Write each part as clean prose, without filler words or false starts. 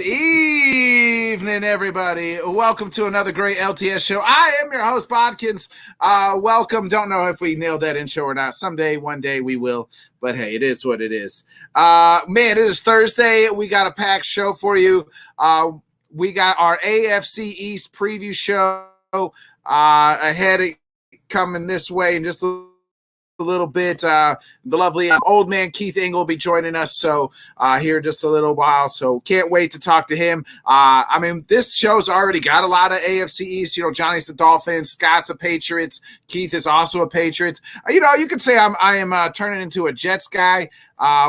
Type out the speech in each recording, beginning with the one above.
evening, everybody. Welcome to another great LTS show. I am your host, Bodkins. Welcome. Don't know if we nailed that intro or not. Someday, one day we will. But hey, it is what it is. Man, it is Thursday. We got a packed show for you. We got our AFC East preview show ahead coming this way in just a little bit. The lovely old man Keith Engle will be joining us here in just a little while, so can't wait to talk to him. I mean, this show's already got a lot of AFC East. Johnny's the Dolphins, Scott's a Patriots, Keith is also a Patriots. You could say I am turning into a Jets guy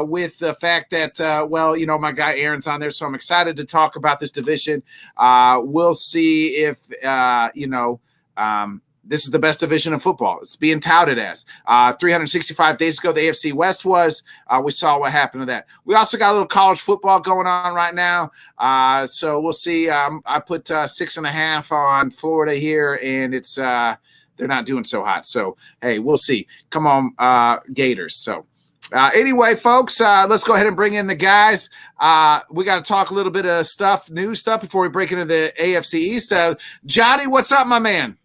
with the fact that my guy Aaron's on there, so I'm excited to talk about this division. We'll see if this is the best division in football. It's being touted as. 365 days ago, the AFC West was. We saw what happened to that. We also got a little college football going on right now. So we'll see. I put 6.5 on Florida here, and it's they're not doing so hot. So, hey, we'll see. Come on, Gators. So, anyway, folks, let's go ahead and bring in the guys. We got to talk a little bit of new stuff, before we break into the AFC East. Johnny, what's up, my man?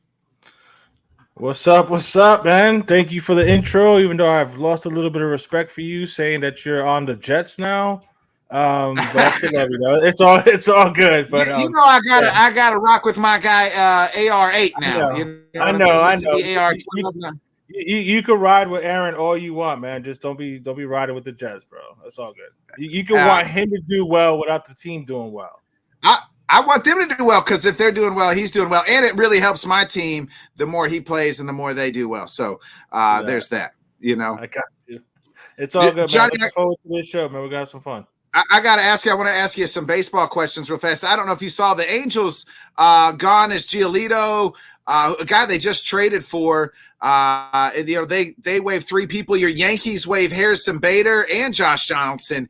What's up, man? Thank you for the intro, even though I've lost a little bit of respect for you saying that you're on the Jets now. But I still love you, though. It's all good. But I gotta rock with my guy AR8 now. I know. You can ride with Aaron all you want, man. Just don't be riding with the Jets, bro. That's all good. You can want him to do well without the team doing well. I want them to do well, because if they're doing well, he's doing well. And it really helps my team the more he plays and the more they do well. So there's that, I got you. It's all good, Johnny, man. Looking forward to this show, man. We're going to have some fun. I got to ask you, I want to ask you some baseball questions real fast. I don't know if you saw the Angels gone as Giolito, a guy they just traded for. They waived 3 people. Your Yankees waive Harrison Bader and Josh Donaldson.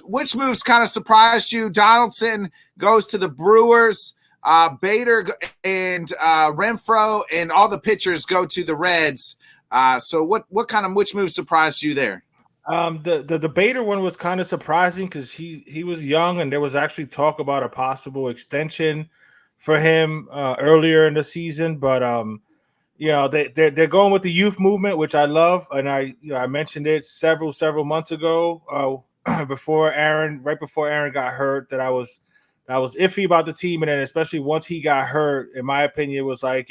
Which moves kind of surprised you? Donaldson goes to the Brewers. Bader and Renfroe and all the pitchers go to the Reds. So which move surprised you there? The Bader one was kind of surprising because he was young, and there was actually talk about a possible extension for him earlier in the season. But they're going with the youth movement, which I love, and I mentioned it several months ago. Right before Aaron got hurt, that I was iffy about the team, and then especially once he got hurt, in my opinion, it was like,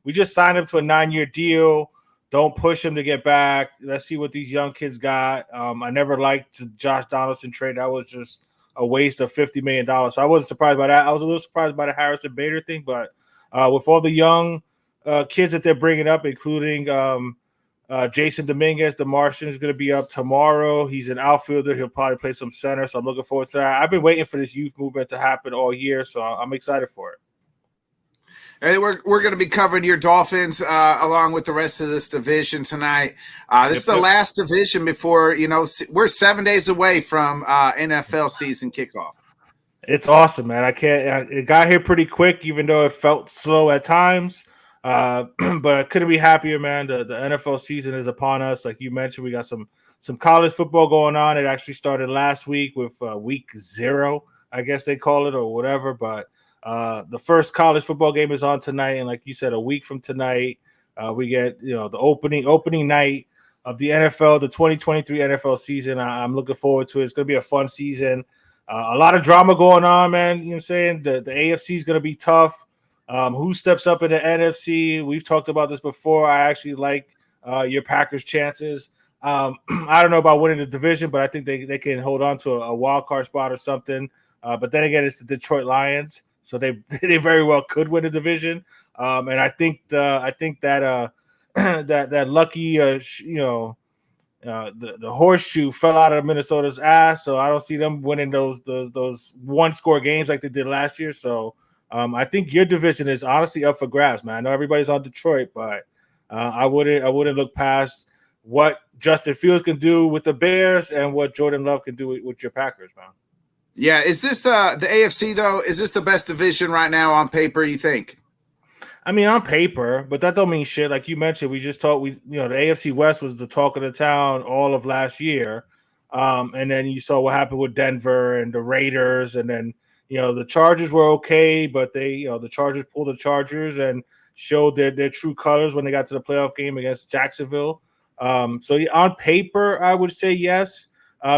we just signed him to a 9-year deal. Don't push him to get back. Let's see what these young kids got. I never liked the Josh Donaldson trade. That was just a waste of $50 million. So I wasn't surprised by that. I was a little surprised by the Harrison Bader thing, but with all the young kids that they're bringing up, including Jason Dominguez, the Martian, is going to be up tomorrow. He's an outfielder. He'll probably play some center, so I'm looking forward to that. I've been waiting for this youth movement to happen all year, so I'm excited for it. And we're going to be covering your Dolphins along with the rest of this division tonight. This is the last division before, we're 7 days away from NFL season kickoff. It's awesome, man. It got here pretty quick, even though it felt slow at times. But I couldn't be happier, man. The NFL season is upon us. Like you mentioned, we got some college football going on. It actually started last week with week 0, I guess they call it, or whatever. But the first college football game is on tonight, and like you said, a week from tonight, we get the opening night of the NFL, the 2023 NFL season. I'm looking forward to it. It's going to be a fun season. A lot of drama going on, man. You know what I'm saying? The AFC is going to be tough. Who steps up in the NFC? We've talked about this before. I actually like your Packers' chances. I don't know about winning the division, but I think they can hold on to a wild card spot or something. But then again, it's the Detroit Lions, so they very well could win the division. And I think that lucky the horseshoe fell out of Minnesota's ass, so I don't see them winning those 1-score games like they did last year. So. I think your division is honestly up for grabs, man. I know everybody's on Detroit, but I wouldn't look past what Justin Fields can do with the Bears and what Jordan Love can do with your Packers, man. Yeah, is this the AFC though? Is this the best division right now on paper, you think? I mean, on paper, but that don't mean shit. Like you mentioned, we just talked. The AFC West was the talk of the town all of last year. And then you saw what happened with Denver and the Raiders, and then the Chargers were okay, but they the Chargers pulled the Chargers and showed their true colors when they got to the playoff game against Jacksonville. So on paper, I would say yes,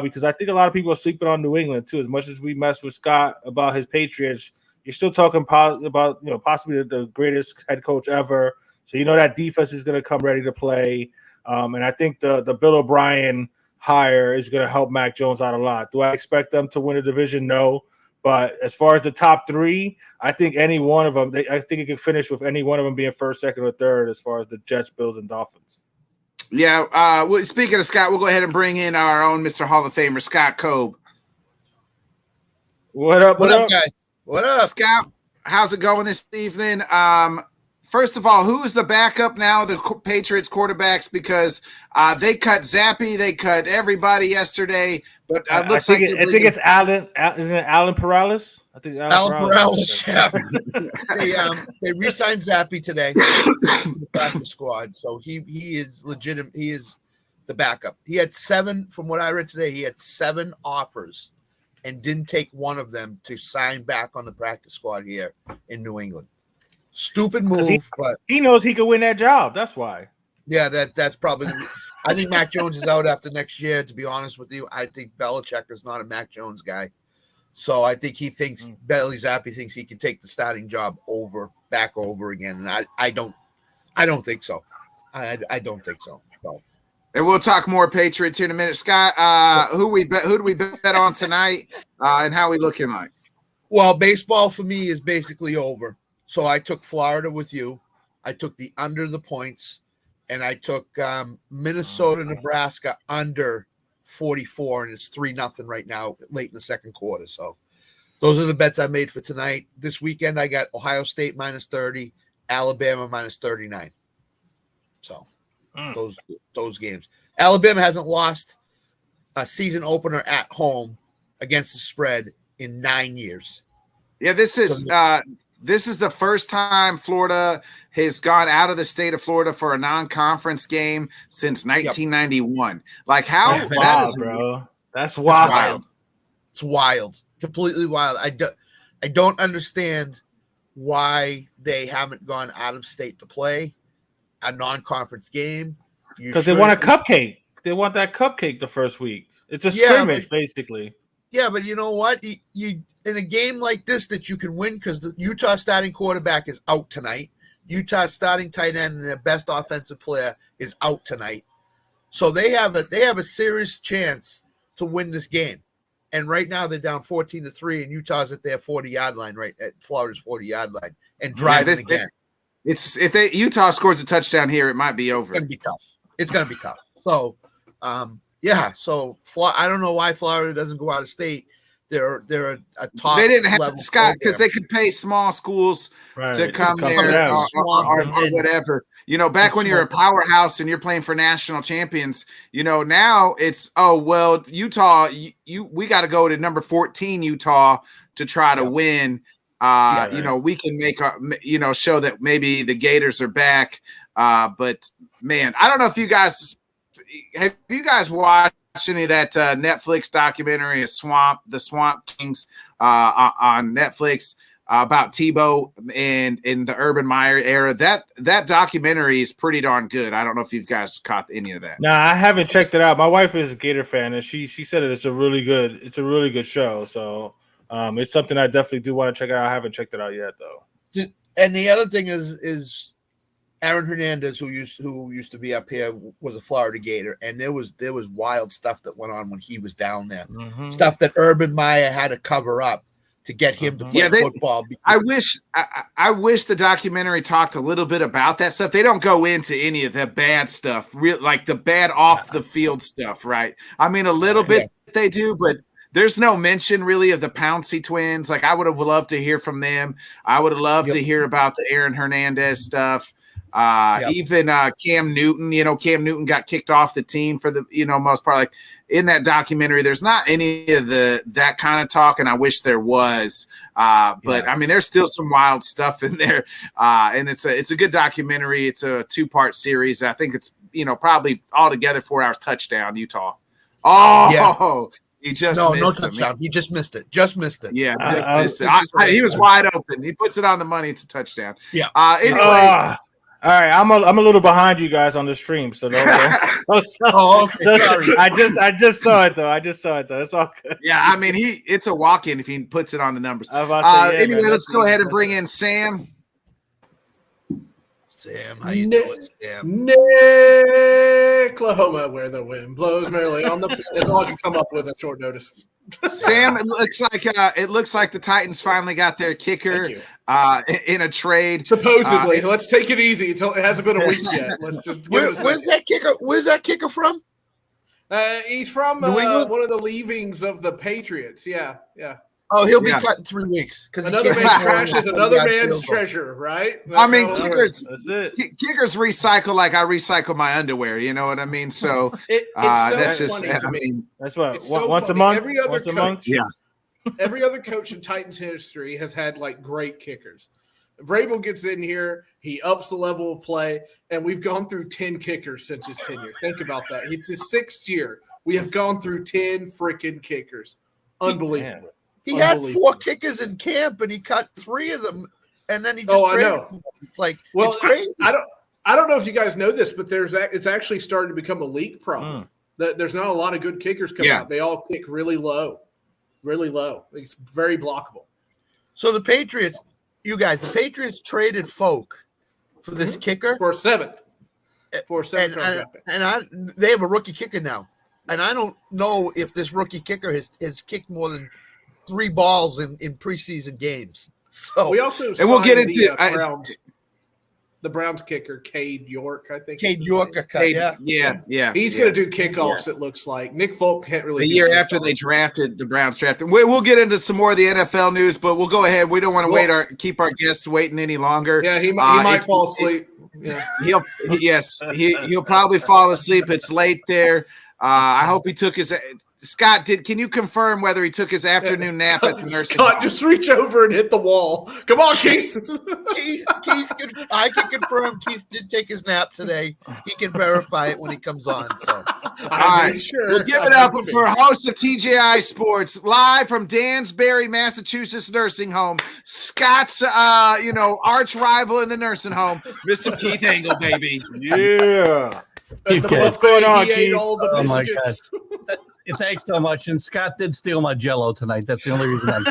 because I think a lot of people are sleeping on New England too. As much as we mess with Scott about his Patriots, you're still talking about possibly the greatest head coach ever. So that defense is going to come ready to play, and I think the Bill O'Brien hire is going to help Mac Jones out a lot. Do I expect them to win a division? No. But as far as the top three, I think any one of them, I think it could finish with any one of them being first, second, or third as far as the Jets, Bills, and Dolphins. Yeah. Speaking of Scott, we'll go ahead and bring in our own Mr. Hall of Famer, Scott Cobe. What up, guys? What up? Scott, how's it going this evening? First of all, who is the backup now, the Patriots quarterbacks? Because they cut Zappe, they cut everybody yesterday. But it looks I think it's Alan. Isn't it Alan Perales? I think Alan Perales. Yeah. They re-signed Zappe today. Back the squad, so he is legitimate. He is the backup. He had 7, from what I read today. He had 7 offers, and didn't take one of them to sign back on the practice squad here in New England. Stupid move, but he knows he could win that job. That's why. Yeah, that's probably. I think Mac Jones is out after next year. To be honest with you, I think Belichick is not a Mac Jones guy, so I think he thinks Bailey Zappi thinks he can take the starting job back over again, and I don't think so. I don't think so. No. And we'll talk more Patriots here in a minute. Scott, who do we bet on tonight, and how we looking like? Well, baseball for me is basically over. So I took Florida with you. I took the under the points, and I took Minnesota, Nebraska under 44, and it's 3-0 right now, late in the second quarter. So those are the bets I made for tonight. This weekend, I got Ohio State -30, Alabama -39. So those games. Alabama hasn't lost a season opener at home against the spread in 9 years. Yeah, this is the first time Florida has gone out of the state of Florida for a non-conference game since 1991. Yep. Like how that's wild, bro. That's wild. It's wild. Completely wild. I don't understand why they haven't gone out of state to play a non-conference game. Because they want a cupcake. They want that cupcake the first week. It's a scrimmage, basically. Yeah, but you know what? You in a game like this that you can win because the Utah starting quarterback is out tonight. Utah starting tight end and their best offensive player is out tonight. So they have a serious chance to win this game. And right now they're down 14-3, and Utah's at their 40-yard line, right at Florida's 40-yard line, and driving again. If Utah scores a touchdown here, it might be over. It's gonna be tough. It's gonna be tough. So, So I don't know why Florida doesn't go out of state. They're a top. They didn't have Scott because they could pay small schools to come there or whatever. Back when you're a powerhouse and you're playing for national champions, now it's Utah. We got to go to number 14 Utah to try to win. We can make show that maybe the Gators are back. But man, I don't know if you guys watched any of that Netflix documentary, The Swamp Kings, on Netflix about Tebow and in the Urban Meyer era. That documentary is pretty darn good. I don't know if you guys caught any of that. No, I haven't checked it out. My wife is a Gator fan, and she said it's a really good show. So it's something I definitely do want to check out. I haven't checked it out yet, though. And the other thing is Aaron Hernandez, who used to be up here, was a Florida Gator, and there was wild stuff that went on when he was down there. Mm-hmm. Stuff that Urban Meyer had to cover up to get him to play football. I wish the documentary talked a little bit about that stuff. They don't go into any of the bad stuff, like the bad off the field stuff, right? I mean, a little bit they do, but there's no mention really of the Pouncey twins. Like I would have loved to hear from them. I would have loved to hear about the Aaron Hernandez stuff. Even Cam Newton, Cam Newton got kicked off the team for the, most part. Like in that documentary, there's not any of that kind of talk, and I wish there was. But I mean, there's still some wild stuff in there, and it's a good documentary. It's a 2-part series. I think it's probably altogether 4 hours. Touchdown, Utah. Oh, he just no missed touchdown. He just missed it. Just missed it. Yeah, missed it. He was wide open. He puts it on the money. It's a touchdown. Yeah. Anyway. All right, I'm a little behind you guys on the stream, so don't oh, okay, sorry. I just saw it though. It's all good. Yeah, I mean it's a walk-in if he puts it on the numbers. Anyway, let's go ahead and bring in Sam. Sam, how you doing, Sam? Oklahoma, where the wind blows merrily on the. That's all I can come up with at short notice. Sam, it looks like the Titans finally got their kicker in a trade. Supposedly, let's take it easy. It hasn't been a week yet. Let's just. Where's that kicker? Where's that kicker from? He's from one of the leavings of the Patriots. Yeah. Oh, he'll be cut in 3 weeks because another man's trash is another man's treasure, right? I mean, kickers recycle like I recycle my underwear. You know what I mean? So it's so funny to me. That's what so once funny. a month. Every other coach, yeah. Every other coach in Titans history has had like great kickers. Vrabel gets in here, he ups the level of play, and we've gone through 10 kickers since his tenure. Think about that. It's his 6th year. We have gone through 10 freaking kickers. Unbelievable. He had 4 kickers in camp, and he cut 3 of them, and then he just traded. I know. It's like it's crazy. I don't know if you guys know this, but it's actually starting to become a league problem. There's not a lot of good kickers coming out. They all kick really low. It's very blockable. So the Patriots traded Folk for this kicker for a 7th. And they have a rookie kicker now, and I don't know if this rookie kicker has kicked more than 3 balls in preseason games. So we also and we'll get into the Browns kicker, Cade York, I think. Cade York, yeah. He's going to do kickoffs. It looks like Nick Folk can't really. The year after the Browns drafted. We'll get into some more of the NFL news, but we'll go ahead. We don't want to keep our guests waiting any longer. Yeah, he might fall asleep. He'll probably fall asleep. It's late there. I hope he took his. Scott, can you confirm whether he took his afternoon nap at the nursing home? Scott, just reach over and hit the wall. Come on, Keith. I can confirm Keith did take his nap today. He can verify it when he comes on. So, all right, sure. We'll give it up for host of TGI Sports, live from Dansbury, Massachusetts nursing home. Scott's, arch rival in the nursing home, Mr. Keith Engle, baby. Yeah. What's going on, Keith? Oh my God. Thanks so much. And Scott did steal my Jell-O tonight. That's the only reason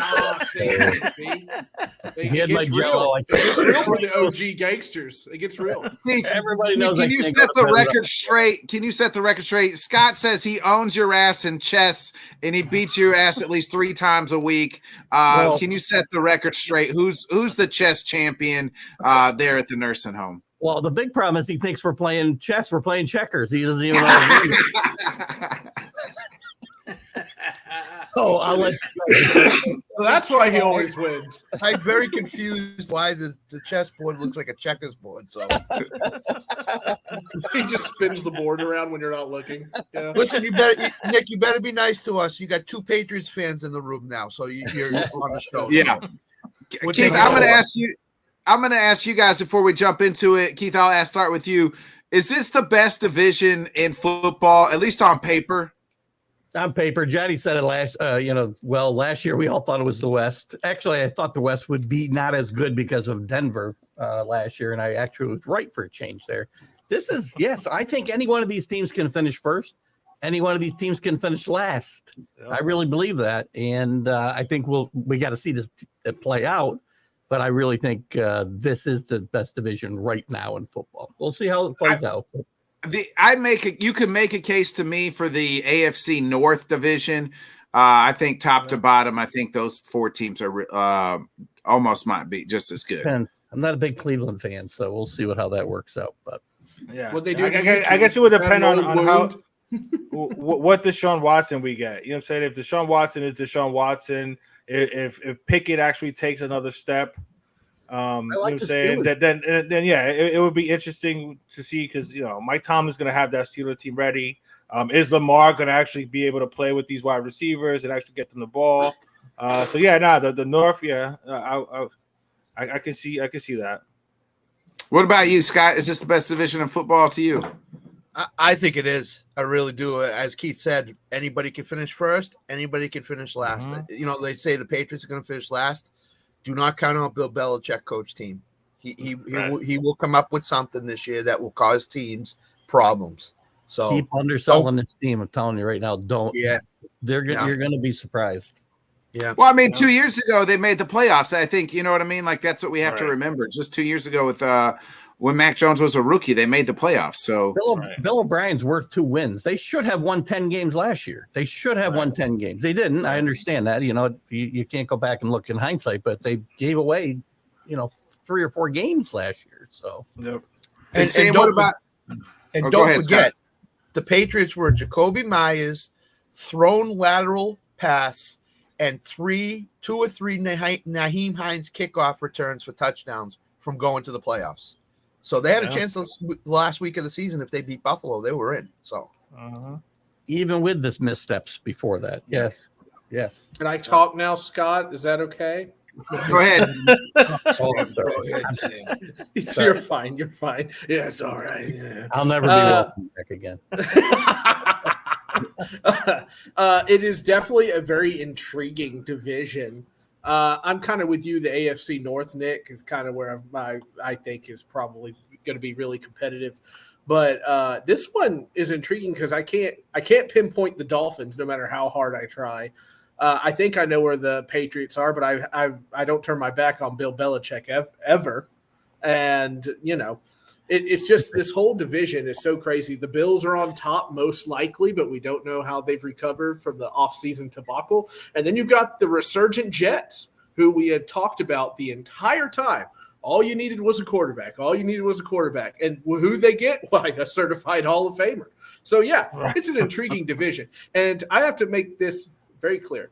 He had my Jell-O. It's real for the OG gangsters. It gets real. Everybody knows. Can you set the record straight? Can you set the record straight? Scott says he owns your ass in chess, and he beats your ass at least 3 times a week. Can you set the record straight? Who's the chess champion there at the nursing home? Well, the big problem is he thinks we're playing chess. We're playing checkers. He doesn't even know. So I'll let you know. That's why he always wins. I'm very confused why the chessboard looks like a checkers board. So he just spins the board around when you're not looking. Yeah. Listen, Nick, you better be nice to us. You got 2 Patriots fans in the room now, so you're on the show. Yeah, so. Keith, I'm going to ask you. I'm going to ask you guys before we jump into it. Keith, I'll start with you. Is this the best division in football, at least on paper? On paper, Johnny said it last year we all thought it was the West. Actually, I thought the West would be not as good because of Denver last year, and I actually was right for a change there. I think any one of these teams can finish first. Any one of these teams can finish last. I really believe that, and I think we got to see this play out. But I really think this is the best division right now in football. We'll see how it plays out. You can make a case to me for the AFC North division. I think top to bottom, I think those 4 teams are almost might be just as good. And I'm not a big Cleveland fan, so we'll see how that works out. But yeah, what they do, I guess it would depend on how what Deshaun Watson we get. You know what I'm saying? If Deshaun Watson is Deshaun Watson, if Pickett actually takes another step. You know what I'm saying? Then it would be interesting to see because Mike Tomlin's going to have that Steelers team ready. Is Lamar going to actually be able to play with these wide receivers and actually get them the ball? The North, I can see that. What about you, Scott? Is this the best division in football to you? I think it is. I really do. As Keith said, anybody can finish first. Anybody can finish last. You know, they say the Patriots are going to finish last. Do not count on Bill Belichick coach team. He will come up with something this year that will cause teams problems. So keep underselling this team. I'm telling you right now, don't. Yeah, you're going to be surprised. Yeah. Well, I mean, 2 years ago they made the playoffs. I think you know what I mean. Like that's what we have to remember. Just 2 years ago with when Mac Jones was a rookie, they made the playoffs. So Bill O'Brien's worth 2 wins. They should have won 10 games last year. They should have won 10 games. They didn't. I understand that. You know, you can't go back and look in hindsight, but they gave away, 3 or 4 games last year. So, and don't forget, the Patriots were Jacoby Myers thrown lateral pass and 2 or 3 Nyheim Hines kickoff returns for touchdowns from going to the playoffs. So they had a chance last week of the season. If they beat Buffalo, they were in. So even with this missteps before that, yes. Can I talk now, Scott? Is that okay? go ahead. You're fine. You're fine. Yeah, it's all right. Yeah. I'll never be welcome back again. It is definitely a very intriguing division. I'm kind of with you. The AFC North, Nick, is kind of where I think is probably going to be really competitive. But this one is intriguing because I can't pinpoint the Dolphins no matter how hard I try. I think I know where the Patriots are, but I don't turn my back on Bill Belichick ever. And, it's just this whole division is so crazy. The Bills are on top most likely, but we don't know how they've recovered from the offseason debacle. And then you've got the resurgent Jets, who we had talked about the entire time. All you needed was a quarterback. And who they get? Why, a certified Hall of Famer. So, it's an intriguing division. And I have to make this very clear.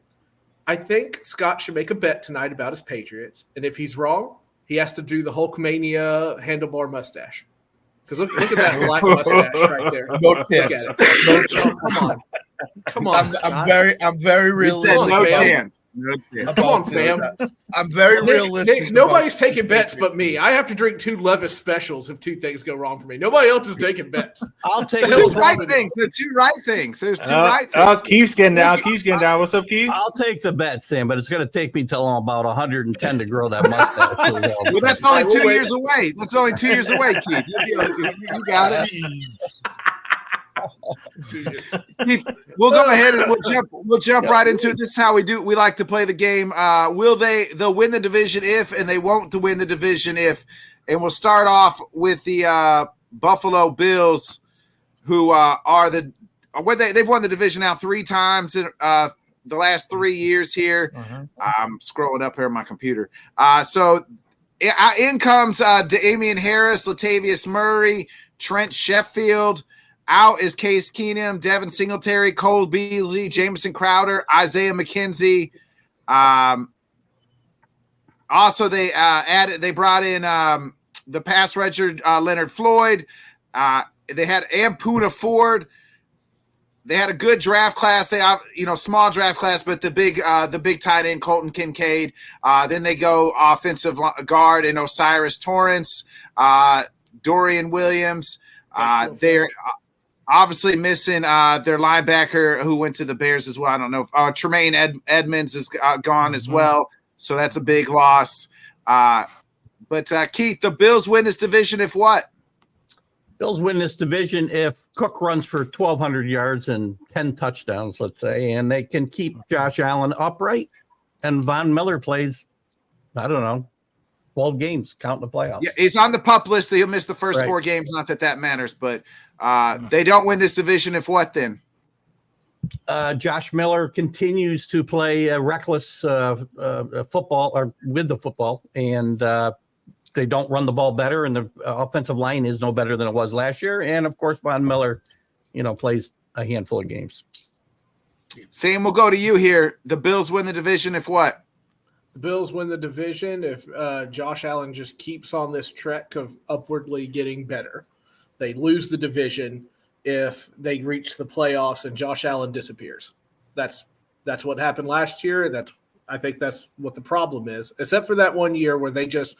I think Scott should make a bet tonight about his Patriots. And if he's wrong, he has to do the Hulkmania handlebar mustache. Because look at that black mustache right there. Look at it. Come on. I'm very realistic. No chance. Come on, fam. I'm very realistic. Nick, nobody's taking bets but me. I have to drink 2 Levis specials if 2 things go wrong for me. Nobody else is taking bets. I'll take There's 2 right things. There's 2 right things. There's 2 right things. Keith's getting down. What's up, Keith? I'll take the bet, Sam, but it's going to take me till I'm about 110 to grow that mustache. Well, that's only 2 years away. That's only 2 years away, Keith. You got it. We'll go ahead and we'll jump right into it. This is how we do. We like to play the game. They'll win the division if, and they won't to win the division if. And we'll start off with the Buffalo Bills, who they've won the division now 3 times in the last 3 years here. I'm scrolling up here on my computer. So in comes Damian Harris, Latavius Murray, Trent Sheffield. Out is Case Keenum, Devin Singletary, Cole Beasley, Jamison Crowder, Isaiah McKenzie. Also, they brought in the pass rusher Leonard Floyd. They had Ampuna Ford. They had a good draft class. They small draft class, but the big tight end Colton Kincaid. Then they go offensive guard and Osiris Torrance, Dorian Williams. They're obviously missing their linebacker who went to the Bears as well. I don't know if Tremaine Edmonds is gone as well, so that's a big loss. But Keith, the Bills win this division if what? Bills win this division if Cook runs for 1,200 yards and 10 touchdowns, let's say, and they can keep Josh Allen upright, and Von Miller plays, 12 games, counting the playoffs. Yeah, he's on the PUP list. He'll miss the first 4 games. Not that matters, but they don't win this division if what then? Josh Miller continues to play reckless football or with the football, and they don't run the ball better, and the offensive line is no better than it was last year. And of course, Von Miller, plays a handful of games. Sam, we'll go to you here. The Bills win the division if what? The Bills win the division if Josh Allen just keeps on this trek of upwardly getting better. They lose the division if they reach the playoffs and Josh Allen disappears. That's what happened last year. I think that's what the problem is, except for that one year where they just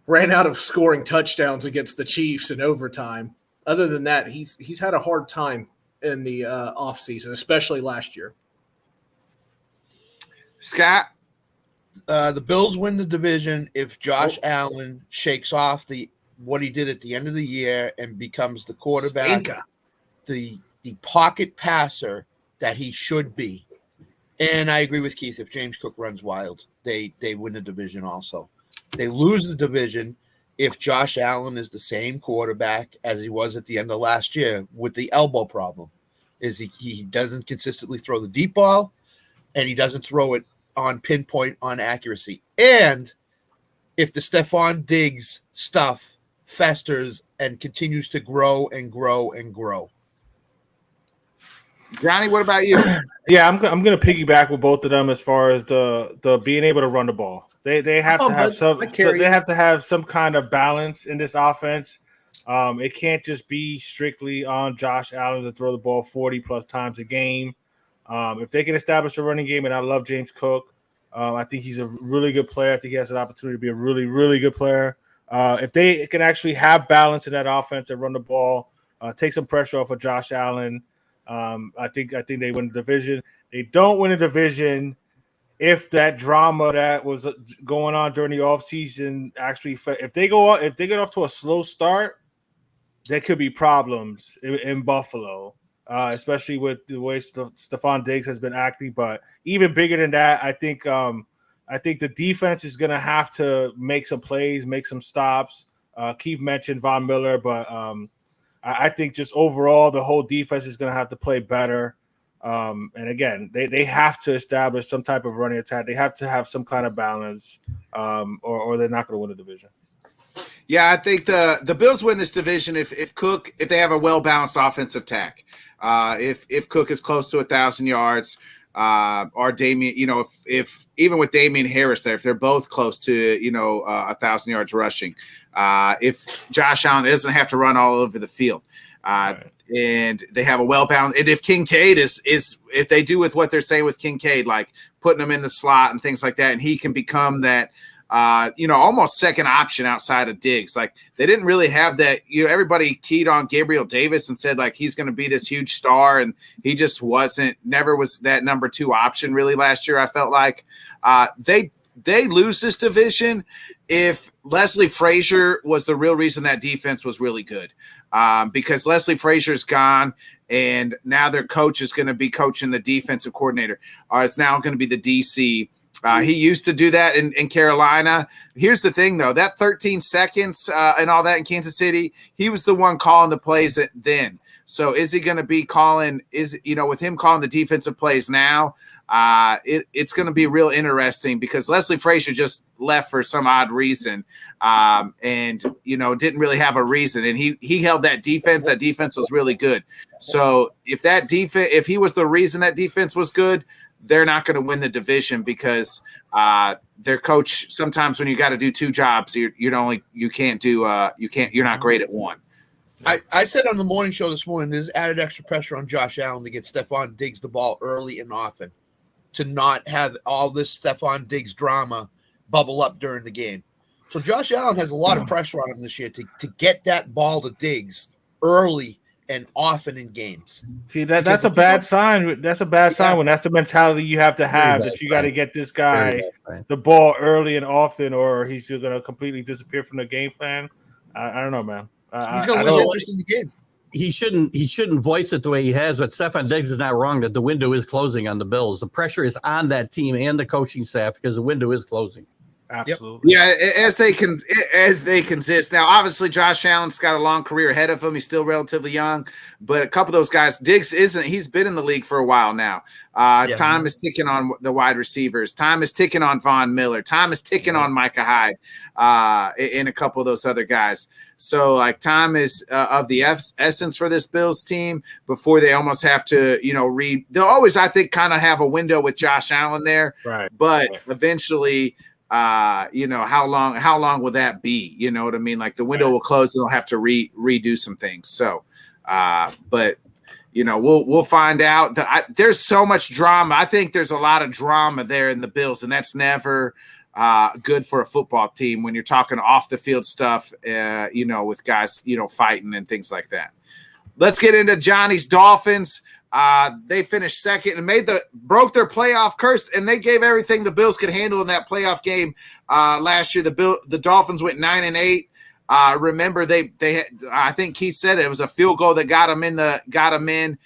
ran out of scoring touchdowns against the Chiefs in overtime. Other than that, he's had a hard time in the offseason, especially last year. Scott? The Bills win the division if Josh Allen shakes off what he did at the end of the year and becomes the quarterback, the pocket passer that he should be. And I agree with Keith. If James Cook runs wild, they win the division also. They lose the division if Josh Allen is the same quarterback as he was at the end of last year with the elbow problem. Is he doesn't consistently throw the deep ball, and he doesn't throw it on pinpoint on accuracy. And if the Stephon Diggs stuff festers and continues to grow and grow and grow. Johnny, what about you? Yeah, I'm going to piggyback with both of them as far as the being able to run the ball. They have to have some kind of balance in this offense. It can't just be strictly on Josh Allen to throw the ball 40 plus times a game. If they can establish a running game, and I love James Cook, I think he's a really good player. I think he has an opportunity to be a really, really good player. If they can actually have balance in that offense and run the ball, take some pressure off of Josh Allen, I think they win the division. They don't win a division if that drama that was going on during the offseason actually, if they get off to a slow start, there could be problems in Buffalo, especially with the way Stephon Diggs has been acting. But even bigger than that, I think the defense is going to have to make some plays, make some stops. Keith mentioned Von Miller, but I think just overall the whole defense is going to have to play better. And again, they have to establish some type of running attack. They have to have some kind of balance, or they're not going to win the division. Yeah, I think the Bills win this division if they have a well-balanced offensive attack. If Cook is close to 1,000 yards, or Damian, if even with Damian Harris there, if they're both close to 1,000 yards rushing, if Josh Allen doesn't have to run all over the field, and they have a well-balanced, and if Kincaid is if they do with what they're saying with Kincaid, like putting him in the slot and things like that, and he can become that almost second option outside of Diggs. Like they didn't really have that. Everybody keyed on Gabriel Davis and said like he's going to be this huge star, and he just never was that number 2 option really last year. I felt like they lose this division if Leslie Frazier was the real reason that defense was really good, because Leslie Frazier's gone. And now their coach is going to be coaching the defensive coordinator. It's now going to be the DC. He used to do that in Carolina. Here's the thing, though. That 13 seconds and all that in Kansas City, he was the one calling the plays then. So is he going to be calling – with him calling the defensive plays now, it's going to be real interesting because Leslie Frazier just left for some odd reason and didn't really have a reason. And he held that defense. That defense was really good. So if he was the reason that defense was good, they're not going to win the division because their coach, sometimes when you got to do 2 jobs, you're not great at one. I said on the morning show this morning, there's added extra pressure on Josh Allen to get Stephon Diggs the ball early and often, to not have all this Stephon Diggs drama bubble up during the game. So Josh Allen has a lot of pressure on him this year to get that ball to Diggs early and often in games. See, that's a bad sign. That's a bad sign when that's the mentality you have to have, that you got to get this guy the ball early and often, or he's going to completely disappear from the game plan. I don't know, man. He's going to lose interest in the game. He shouldn't voice it the way he has, but Stephon Diggs is not wrong that the window is closing on the Bills. The pressure is on that team and the coaching staff because the window is closing. Absolutely. Yeah, as they consist. Now, obviously, Josh Allen's got a long career ahead of him. He's still relatively young, but a couple of those guys, Diggs isn't. He's been in the league for a while now. Time is ticking on the wide receivers. Time is ticking on Von Miller. Time is ticking on Micah Hyde, and a couple of those other guys. So, like, time is of the essence for this Bills team before they almost have to, read. They'll always, I think, kind of have a window with Josh Allen there, right? But eventually. How long will that be? You know what I mean? Like the window will close and they'll have to redo some things. So, but we'll find out. There's so much drama. I think there's a lot of drama there in the Bills, and that's never good for a football team when you're talking off the field stuff, with guys, fighting and things like that. Let's get into Johnny's Dolphins. They finished second and broke their playoff curse, and they gave everything the Bills could handle in that playoff game last year. The Dolphins went 9-8. Remember, they had, I think Keith said it was a field goal that got them in.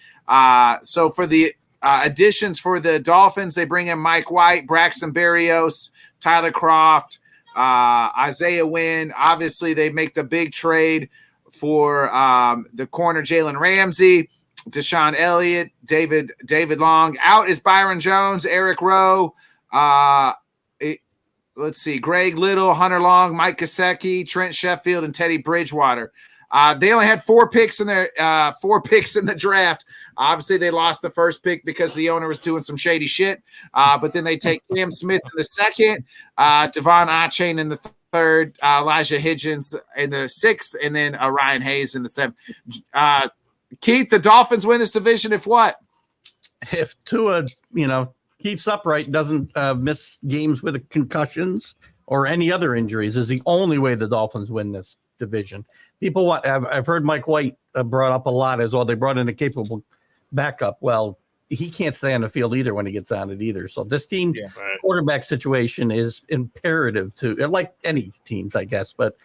So for the additions for the Dolphins, they bring in Mike White, Braxton Berrios, Tyler Kroft, Isaiah Wynn. Obviously, they make the big trade for the corner Jalen Ramsey, Deshaun Elliott, David Long. Out is Byron Jones, Eric Rowe. Let's see, Greg Little, Hunter Long, Mike Gesicki, Trent Sheffield, and Teddy Bridgewater. They only had 4 picks in the draft. Obviously, they lost the first pick because the owner was doing some shady shit. But then they take Cam Smith in the second, Devon Achane in the third, Elijah Higgins in the sixth, and then Ryan Hayes in the seventh. Keith, the Dolphins win this division if what? If Tua, keeps upright, doesn't miss games with concussions or any other injuries, is the only way the Dolphins win this division. I've heard Mike White brought up a lot as well. They brought in a capable backup. Well, he can't stay on the field either when he gets on it either. So this team quarterback situation is imperative to, like any teams, I guess, but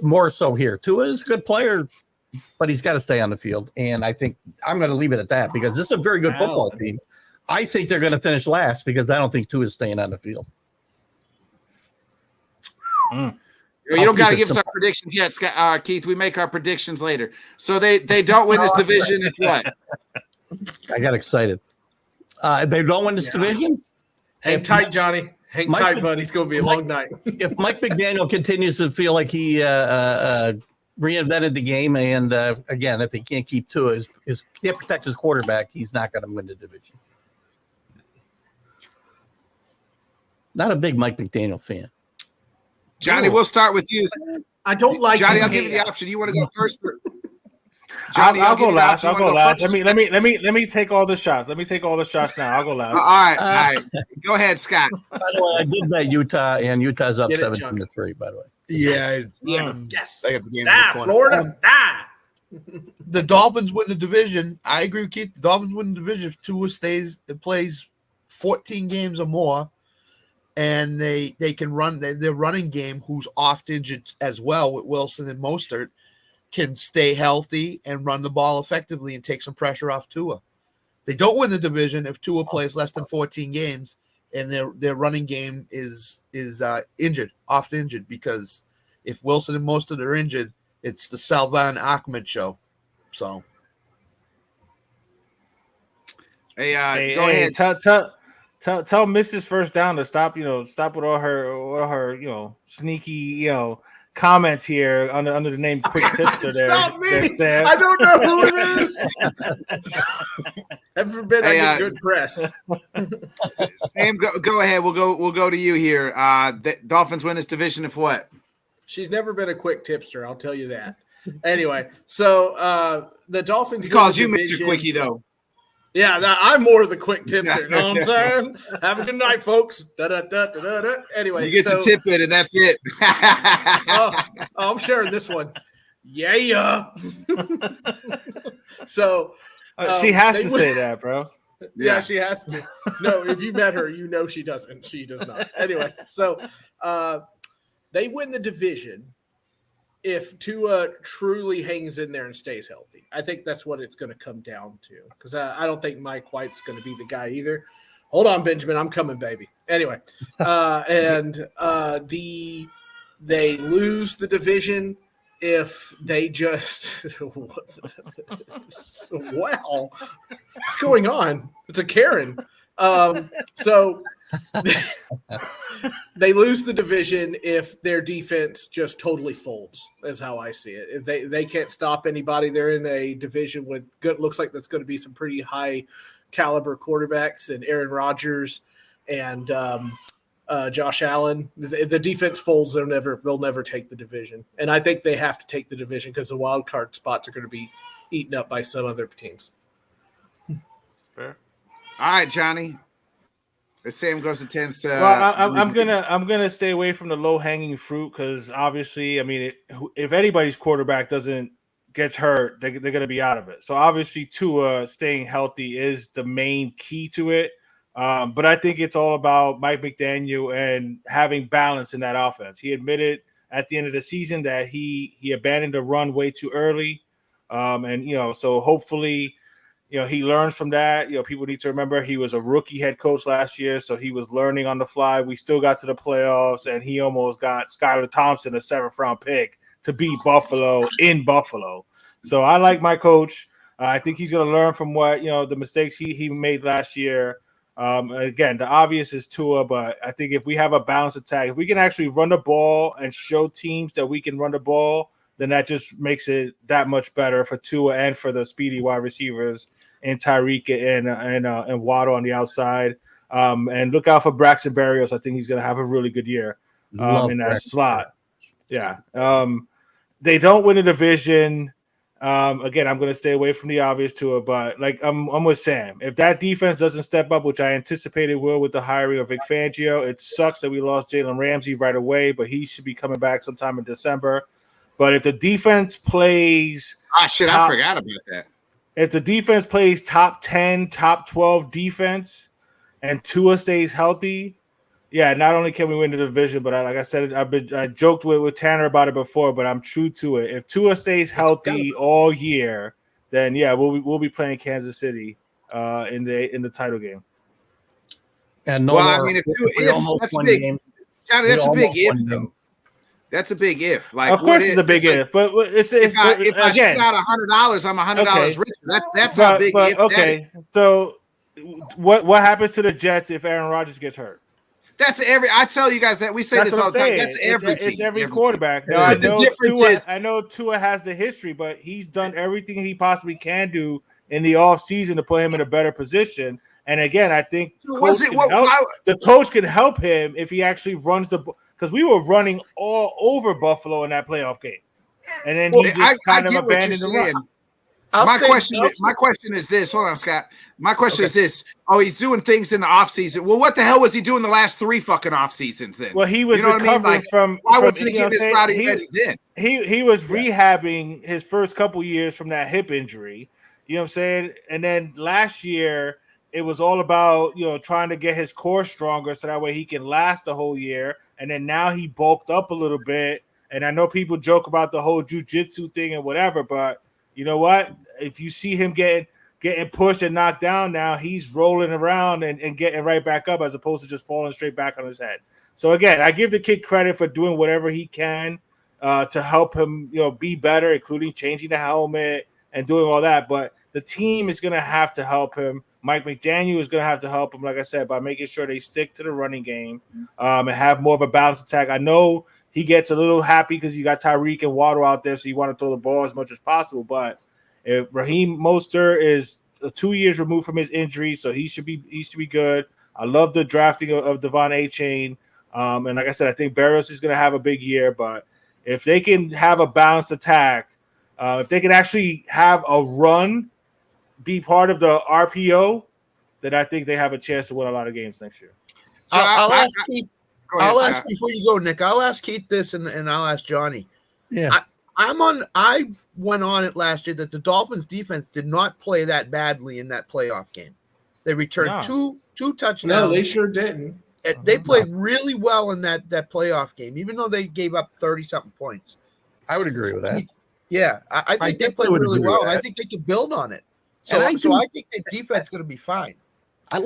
more so here. Tua is a good player, but he's got to stay on the field. And I think I'm going to leave it at that because this is a very good football team. I think they're going to finish last because I don't think Tua is staying on the field. You don't got to give us our predictions yet, Keith. We make our predictions later. So they don't win this division if what? I got excited. They don't win this division? Hang tight, Johnny. Hang tight, bud. It's going to be a long night. If Mike McDaniel continues to feel like he reinvented the game, and again, if he can't keep Tua, can't protect his quarterback, he's not going to win the division. Not a big Mike McDaniel fan. Johnny, we'll start with you. I don't like Johnny. I'll give you the option. You want to go first? Johnny, I'll go last. I'll go last. Let me take all the shots. Let me take all the shots now. I'll go last. All right. Go ahead, Scott. By the way, I did bet Utah, and Utah's up 17-3. By the way. Yeah. Yes. I got the game. Florida. The Dolphins win the division. I agree with Keith. The Dolphins win the division if Tua stays and plays 14 games or more. And they can run their running game, who's oft injured as well with Wilson and Mostert, can stay healthy and run the ball effectively and take some pressure off Tua. They don't win the division if Tua plays less than 14 games and their running game is injured, oft injured, because if Wilson and Mostert are injured, it's the Salvan Ahmed show. So, go ahead. Tell Mrs. First Down to stop with all her sneaky, comments here under the name Quick Tipster there. Stop me! I don't know who it is. Heaven forbid I get good press. Sam, go ahead. We'll go to you here. The Dolphins win this division if what? She's never been a quick tipster, I'll tell you that. Anyway, so the Dolphins. He calls you Mr. Quickie though. Yeah, I'm more of the quick tipster. You know what I'm saying? Have a good night, folks. Anyway, you get the tip in, and that's it. I'm sharing this one. Yeah. So she has to say that, bro. Yeah, she has to. No, if you met her, she doesn't. She does not. Anyway, so they win the division if Tua truly hangs in there and stays healthy. I think that's what it's going to come down to, because I don't think Mike White's going to be the guy either. Hold on, Benjamin. I'm coming, baby. Anyway, they lose the division if they just wow, what's going on? It's a Karen. So they lose the division if their defense just totally folds, is how I see it. If they can't stop anybody, they're in a division with looks like that's going to be some pretty high caliber quarterbacks and Aaron Rodgers and Josh Allen. If the defense folds, they'll never take the division. And I think they have to take the division because the wild card spots are going to be eaten up by some other teams. Fair. All right, Johnny. Sam goes and tends to. Well, I'm gonna stay away from the low hanging fruit because obviously, I mean, if anybody's quarterback gets hurt, they're gonna be out of it. So obviously, Tua staying healthy is the main key to it. But I think it's all about Mike McDaniel and having balance in that offense. He admitted at the end of the season that he abandoned the run way too early, and so hopefully. He learns from that. People need to remember he was a rookie head coach last year, so he was learning on the fly. We still got to the playoffs, and he almost got Skylar Thompson, a 7th-round pick, to beat Buffalo in Buffalo. So I like my coach. I think he's going to learn from what the mistakes he made last year. Again, the obvious is Tua, but I think if we have a balanced attack, if we can actually run the ball and show teams that we can run the ball, then that just makes it that much better for Tua and for the speedy wide receivers. And Tyreek and Waddle on the outside. And look out for Braxton Berrios. I think he's going to have a really good year in that slot. Yeah. They don't win a division. Again, I'm going to stay away from the obvious to it, but like I'm with Sam. If that defense doesn't step up, which I anticipated will with the hiring of Vic Fangio, it sucks that we lost Jalen Ramsey right away, but he should be coming back sometime in December. But if the defense plays I forgot about that. If the defense plays top 10, top 12 defense, and Tua stays healthy, not only can we win the division, but like I said, I joked with Tanner about it before, but I'm true to it. If Tua stays healthy all year, then we'll be playing Kansas City in the title game. And if that's big, Johnny, that's a big if though. That's a big if. Like, of course, it's a big if. But if I shoot out $100, I'm $100 richer. That's how big if. Okay, so what happens to the Jets if Aaron Rodgers gets hurt? I tell you guys that we say this all the time. That's every team. It's every quarterback. Now, I know Tua has the history, but he's done everything he possibly can do in the offseason to put him in a better position. And again, I think the coach can help him if he actually runs the – because we were running all over Buffalo in that playoff game. And then he just kind of abandoned the run. My question is this. Hold on, Scott. My question is this. Oh, he's doing things in the offseason. Well, what the hell was he doing the last 3 fucking off seasons then? Well, he was recovering from. Why wasn't he getting his body ready then? He was rehabbing his first couple years from that hip injury. You know what I'm saying? And then last year, it was all about trying to get his core stronger so that way he can last the whole year. And then now he bulked up a little bit. And I know people joke about the whole jiu-jitsu thing and whatever, but you know what? If you see him getting pushed and knocked down now, he's rolling around and getting right back up as opposed to just falling straight back on his head. So again, I give the kid credit for doing whatever he can to help him, be better, including changing the helmet and doing all that. But the team is going to have to help him. Mike McDaniel is going to have to help him, like I said, by making sure they stick to the running game and have more of a balanced attack. I know he gets a little happy because you got Tyreek and Waddle out there, so you want to throw the ball as much as possible. But if Raheem Mostert is 2 years removed from his injury, so he should be good. I love the drafting of Devon A-Chain. And like I said, I think Barrios is going to have a big year. But if they can have a balanced attack, if they can actually have a run be part of the RPO, then I think they have a chance to win a lot of games next year. So I'll ask Keith. I'll ask before you go, Nick. I'll ask Keith this, and I'll ask Johnny. Yeah, I went on it last year that the Dolphins defense did not play that badly in that playoff game. They returned two touchdowns. No, they sure didn't. They played really well in that playoff game, even though they gave up 30-something points. I would agree with that. Yeah, I think they played really well, and I think they could build on it. So I think the defense is going to be fine. I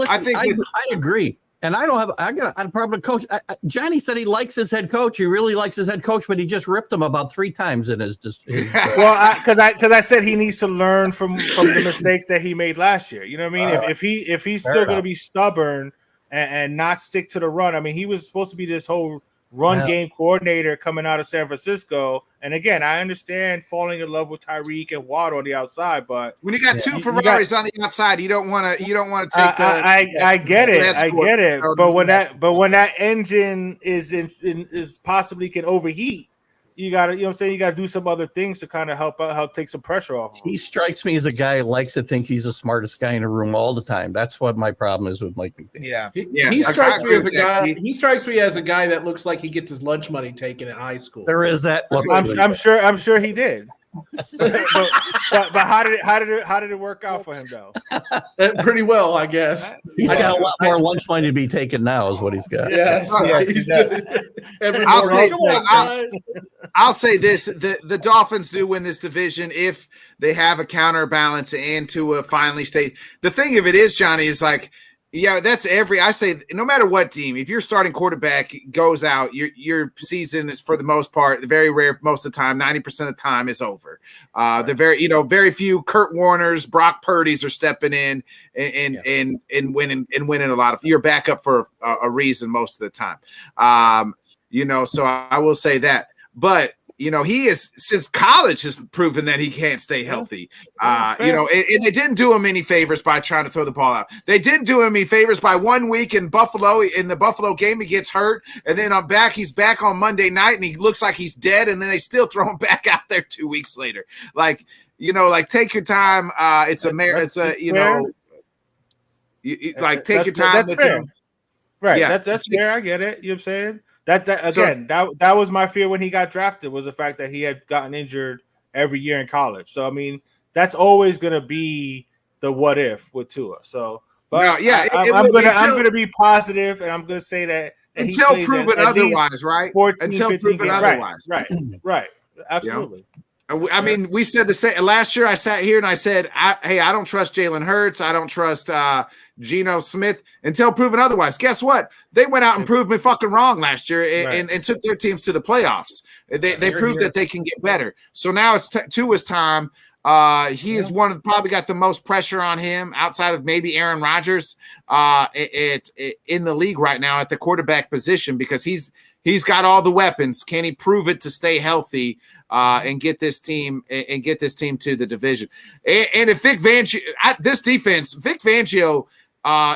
agree. And I got a problem with coach. Johnny said he likes his head coach. He really likes his head coach, but he just ripped him about 3 times in his well, because I said he needs to learn from the mistakes that he made last year. You know what I mean? If he's still going to be stubborn and not stick to the run, I mean, he was supposed to be this whole run game coordinator coming out of San Francisco. And again, I understand falling in love with Tyreek and Waddle on the outside, but when you got 2 Ferraris on the outside, you don't want to take the. I get it, but when that engine is possibly can overheat, you gotta, you know what I'm saying, you gotta do some other things to kind of help take some pressure off of him. He strikes me as a guy who likes to think he's the smartest guy in the room all the time. That's what my problem is with Mike McDaniel. Yeah. He strikes me as a guy. He strikes me as a guy that looks like he gets his lunch money taken in high school. There is that. I'm sure he did. but how did it work out for him though? Pretty well, I guess. He's got a lot more lunch money to be taken now, is what he's got. Yes. I'll say this: the Dolphins do win this division if they have a counterbalance and Tua finally stay. The thing of it is, Johnny, is like, yeah, that's I say no matter what team, if your starting quarterback goes out, your season is for the most part, very rare, most of the time, 90% of the time is over. The very few Kurt Warners, Brock Purdy's are stepping in and winning a lot of. You're back up for a reason most of the time. So I will say that, but. He is since college has proven that he can't stay healthy. And they didn't do him any favors by trying to throw the ball out. They didn't do him any favors by 1 week in Buffalo. In the Buffalo game, he gets hurt, and then he's back on Monday night, and he looks like he's dead, and then they still throw him back out there 2 weeks later. Take your time. Take your time with him. Right. Yeah. That's fair. I get it. You know what I'm saying? That was my fear when he got drafted, was the fact that he had gotten injured every year in college. So, I mean, that's always going to be the what if with Tua. So, but I'm going to be positive, and I'm going to say that until proven otherwise, right? 14, until proven otherwise. Right. Absolutely. I mean, we said the same last year. I sat here and I said, I don't trust Jalen Hurts. I don't trust Geno Smith until proven otherwise. Guess what? They went out and proved me fucking wrong last year and took their teams to the playoffs. They proved that they can get better. So now it's Tua's time. He is probably got the most pressure on him outside of maybe Aaron Rodgers in the league right now at the quarterback position, because he's got all the weapons. Can he prove it to stay healthy? And get this team to the division. And if Vic Fangio, Vic Fangio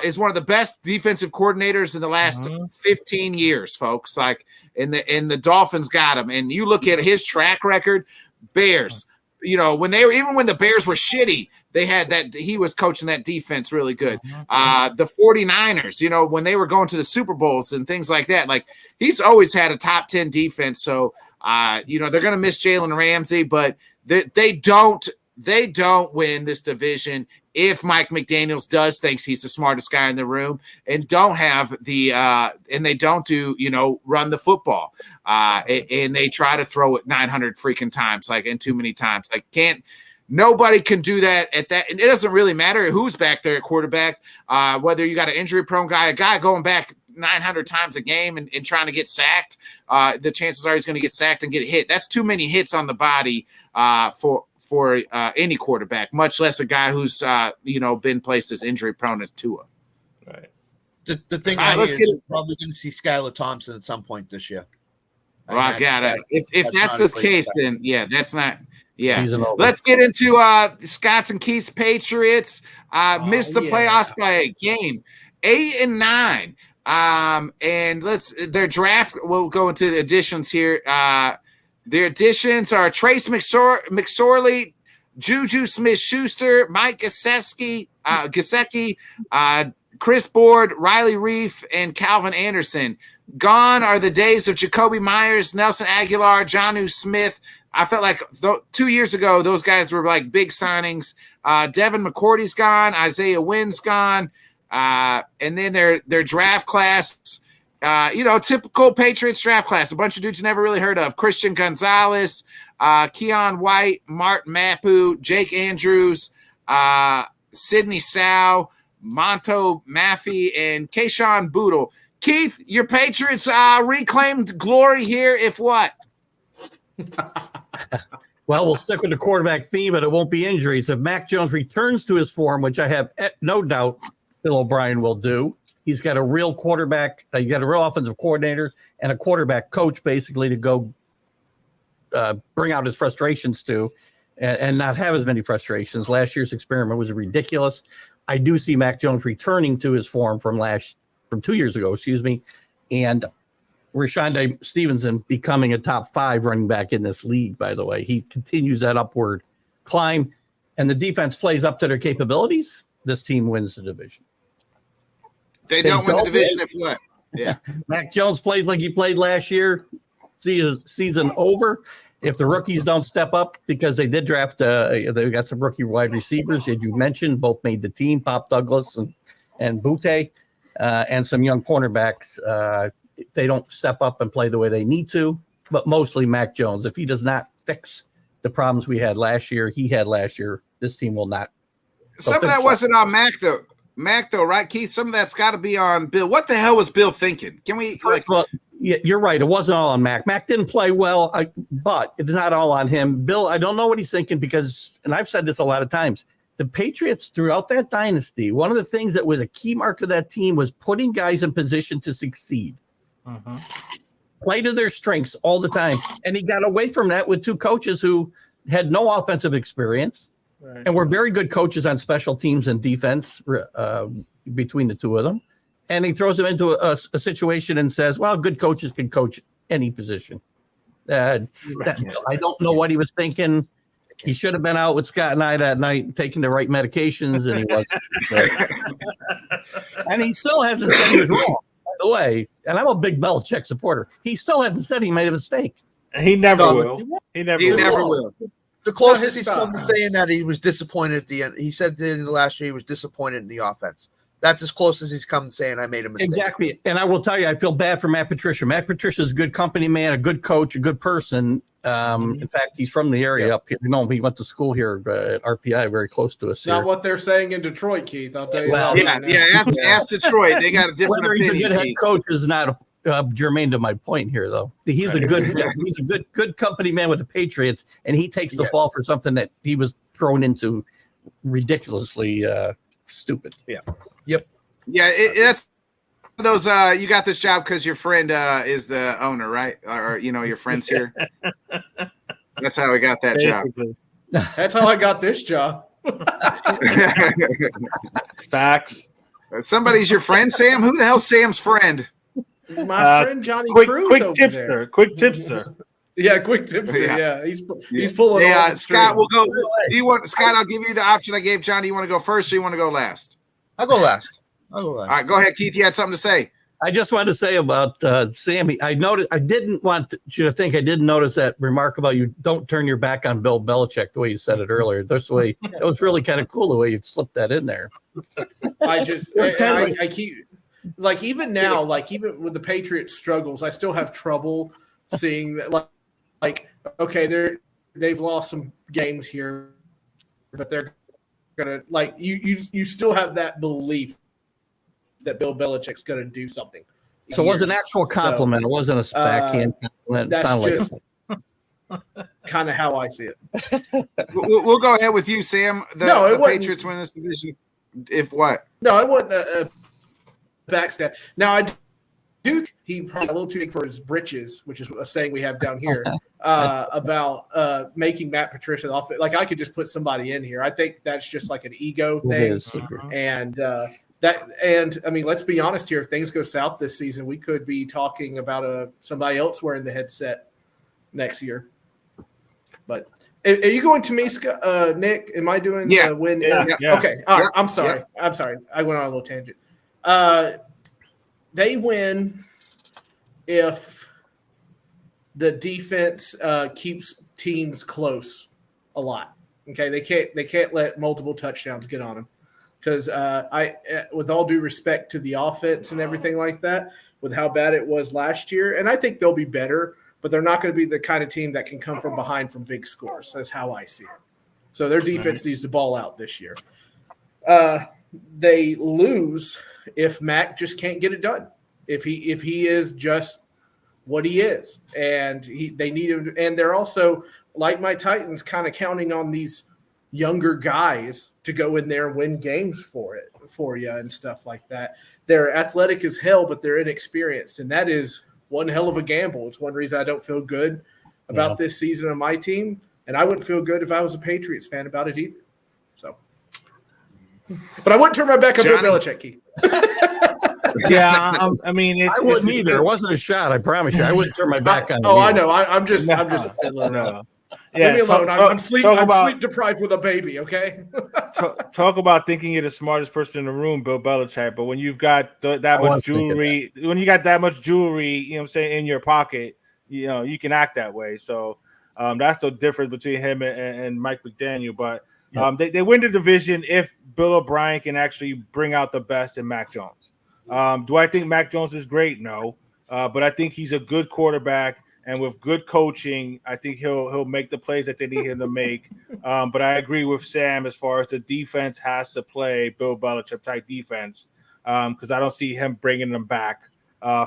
is one of the best defensive coordinators in the last 15 years, folks. Like, and the Dolphins got him. And you look at his track record, Bears. When the Bears were shitty, they had that. He was coaching that defense really good. The 49ers, when they were going to the Super Bowls and things like that, like, he's always had a top 10 defense. So. They're going to miss Jalen Ramsey, but they don't win this division if Mike McDaniels thinks he's the smartest guy in the room and don't have and they don't do, run the football. And they try to throw it 900 freaking times, and too many times. Nobody can do that at that. And it doesn't really matter who's back there at quarterback, whether you got an injury prone guy, a guy going back 900 times a game and trying to get sacked. The chances are he's going to get sacked and get hit. That's too many hits on the body for any quarterback, much less a guy who's been placed as injury prone as Tua. Right. The thing we're probably going to see Skylar Thompson at some point this year. Well, I got it. If that's the case, then that's not. Yeah. Let's get into Scott's and Keith's Patriots. Missed the playoffs by a game, 8-9. And their draft, we'll go into the additions here. Their additions are Trace McSorley, Juju Smith-Schuster, Mike Gesicki, Chris Board, Riley Reif, and Calvin Anderson. Gone are the days of Jacoby Myers, Nelson Aguilar, Jonnu Smith. I felt like 2 years ago, those guys were like big signings. Devin McCourty's gone. Isaiah Wynn's gone. And then their draft class, typical Patriots draft class. A bunch of dudes you never really heard of. Christian Gonzalez, Keon White, Martin Mapu, Jake Andrews, Sidney Sow, Monto Maffey, and Kayshawn Boodle. Keith, your Patriots reclaimed glory here, if what? Well, we'll stick with the quarterback theme, but it won't be injuries. If Mac Jones returns to his form, which I have no doubt Bill O'Brien will do, he's got a real quarterback. He's got a real offensive coordinator and a quarterback coach, basically, to go bring out his frustrations to and not have as many frustrations. Last year's experiment was ridiculous. I do see Mac Jones returning to his form from 2 years ago, and Rashondre Stevenson becoming a top 5 running back in this league, by the way. He continues that upward climb, and the defense plays up to their capabilities. This team wins the division. They don't win the division if what? Yeah. Mac Jones plays like he played last year. Season over. If the rookies don't step up, because they did draft, they got some rookie wide receivers, as you mentioned, both made the team, Pop Douglas and Butte, and some young cornerbacks. If they don't step up and play the way they need to, but mostly Mac Jones. If he does not fix the problems he had last year, this team will not. Some of that wasn't on Mac though, right, Keith? Some of that's got to be on Bill. What the hell was Bill thinking? Can we yeah, you're right. It wasn't all on Mac. Mac didn't play well, but it's not all on him. Bill, I don't know what he's thinking because, and I've said this a lot of times, the Patriots throughout that dynasty, one of the things that was a key mark of that team was putting guys in position to succeed. Play to their strengths all the time. And he got away from that with 2 coaches who had no offensive experience and were very good coaches on special teams and defense between the 2 of them. And he throws them into a situation and says, well, good coaches can coach any position. I don't know what he was thinking. He should have been out with Scott and I that night taking the right medications, and he wasn't. And he still hasn't said he was wrong, by the way. And I'm a big Belichick supporter. He still hasn't said he made a mistake. He never will. He never will. The closest he's come to saying that he was disappointed at the end. He said in the last year he was disappointed in the offense. That's as close as he's come to saying I made a mistake. Exactly. And I will tell you, I feel bad for Matt Patricia. Matt Patricia is a good company man, a good coach, a good person. In fact, he's from the area up here. No, he went to school here at RPI, very close to us here. Not what they're saying in Detroit, Keith. I'll tell you. Well, ask Detroit. They got a different Whether opinion. He's a good head coach is not germane to my point here, though. He's a good company man with the Patriots, and he takes the fall for something that he was thrown into ridiculously stupid. Yeah. Yep. Yeah, that's those. You got this job because your friend is the owner, right? Or your friends here. That's how I got that Basically. job. That's how I got this job. Facts. Somebody's your friend, Sam. Who the hell's Sam's friend? My friend Johnny Cruz quick over tipster. there. Quick tipster. Yeah, quick tipster. Yeah, he's pulling. Yeah, all Scott, we'll go. Scott? I'll give you the option I gave John. Do you want to go first, or you want to go last? I'll go last. All right, go ahead, Keith. You had something to say. I just wanted to say about Sammy. I noticed. I didn't want you to think I didn't notice that remark about you don't turn your back on Bill Belichick the way you said it earlier. That's the way. That was really kind of cool the way you slipped that in there. I keep like even now, like even with the Patriots struggles, I still have trouble seeing that. Like okay, they've lost some games here, but they're gonna you still have that belief that Bill Belichick's going to do something. So it was an actual compliment. It wasn't a backhand compliment. That's just kind of how I see it. We'll go ahead with you, Sam. The Patriots win this division. If what? No, it wasn't a backstab. Now, I do. He probably a little too big for his britches, which is a saying we have down here about making Matt Patricia off. Like I could just put somebody in here. I think that's just like an ego thing. And I mean, let's be honest here. If things go south this season, we could be talking about somebody else wearing the headset next year. But are you going to me, Nick? Am I doing the win? Yeah. Okay. All right. I'm sorry. I'm sorry. I went on a little tangent. They win if the defense keeps teams close a lot. Okay, they can't let multiple touchdowns get on them. Because with all due respect to the offense and everything like that, with how bad it was last year, and I think they'll be better, but they're not going to be the kind of team that can come from behind from big scores. That's how I see it. So their defense needs to ball out this year. They lose if Mac just can't get it done. If he is just what he is, and they need him, and they're also like my Titans, kind of counting on these younger guys to go in there and win games for you and stuff like that. They're athletic as hell, but they're inexperienced, and that is one hell of a gamble. It's one reason I don't feel good about this season of my team, and I wouldn't feel good if I was a Patriots fan about it either. So, but I wouldn't turn my back on Bill Belichick, Keith. Yeah, I mean, I wouldn't either. It wasn't a shot. I promise you. I wouldn't turn my back on. I know. I'm just fiddling no. around. Yeah, Leave me alone. I'm sleep deprived with a baby. Okay. Talk about thinking you're the smartest person in the room, Bill Belichick. But when you've got that much jewelry, you know what I'm saying, in your pocket, you know, you can act that way. So that's the difference between him and Mike McDaniel. But they win the division if Bill O'Brien can actually bring out the best in Mac Jones. Do I think Mac Jones is great? No. But I think he's a good quarterback. And with good coaching, I think he'll make the plays that they need him to make. But I agree with Sam as far as the defense has to play Bill Belichick type defense, because I don't see him bringing them back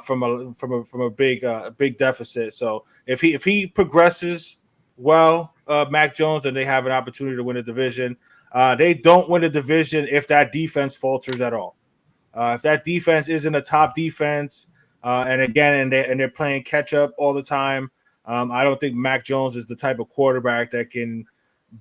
from a big deficit. So if he progresses well, Mac Jones, then they have an opportunity to win a division. They don't win a division if that defense falters at all. If that defense isn't a top defense. And they're playing catch up all the time. I don't think Mac Jones is the type of quarterback that can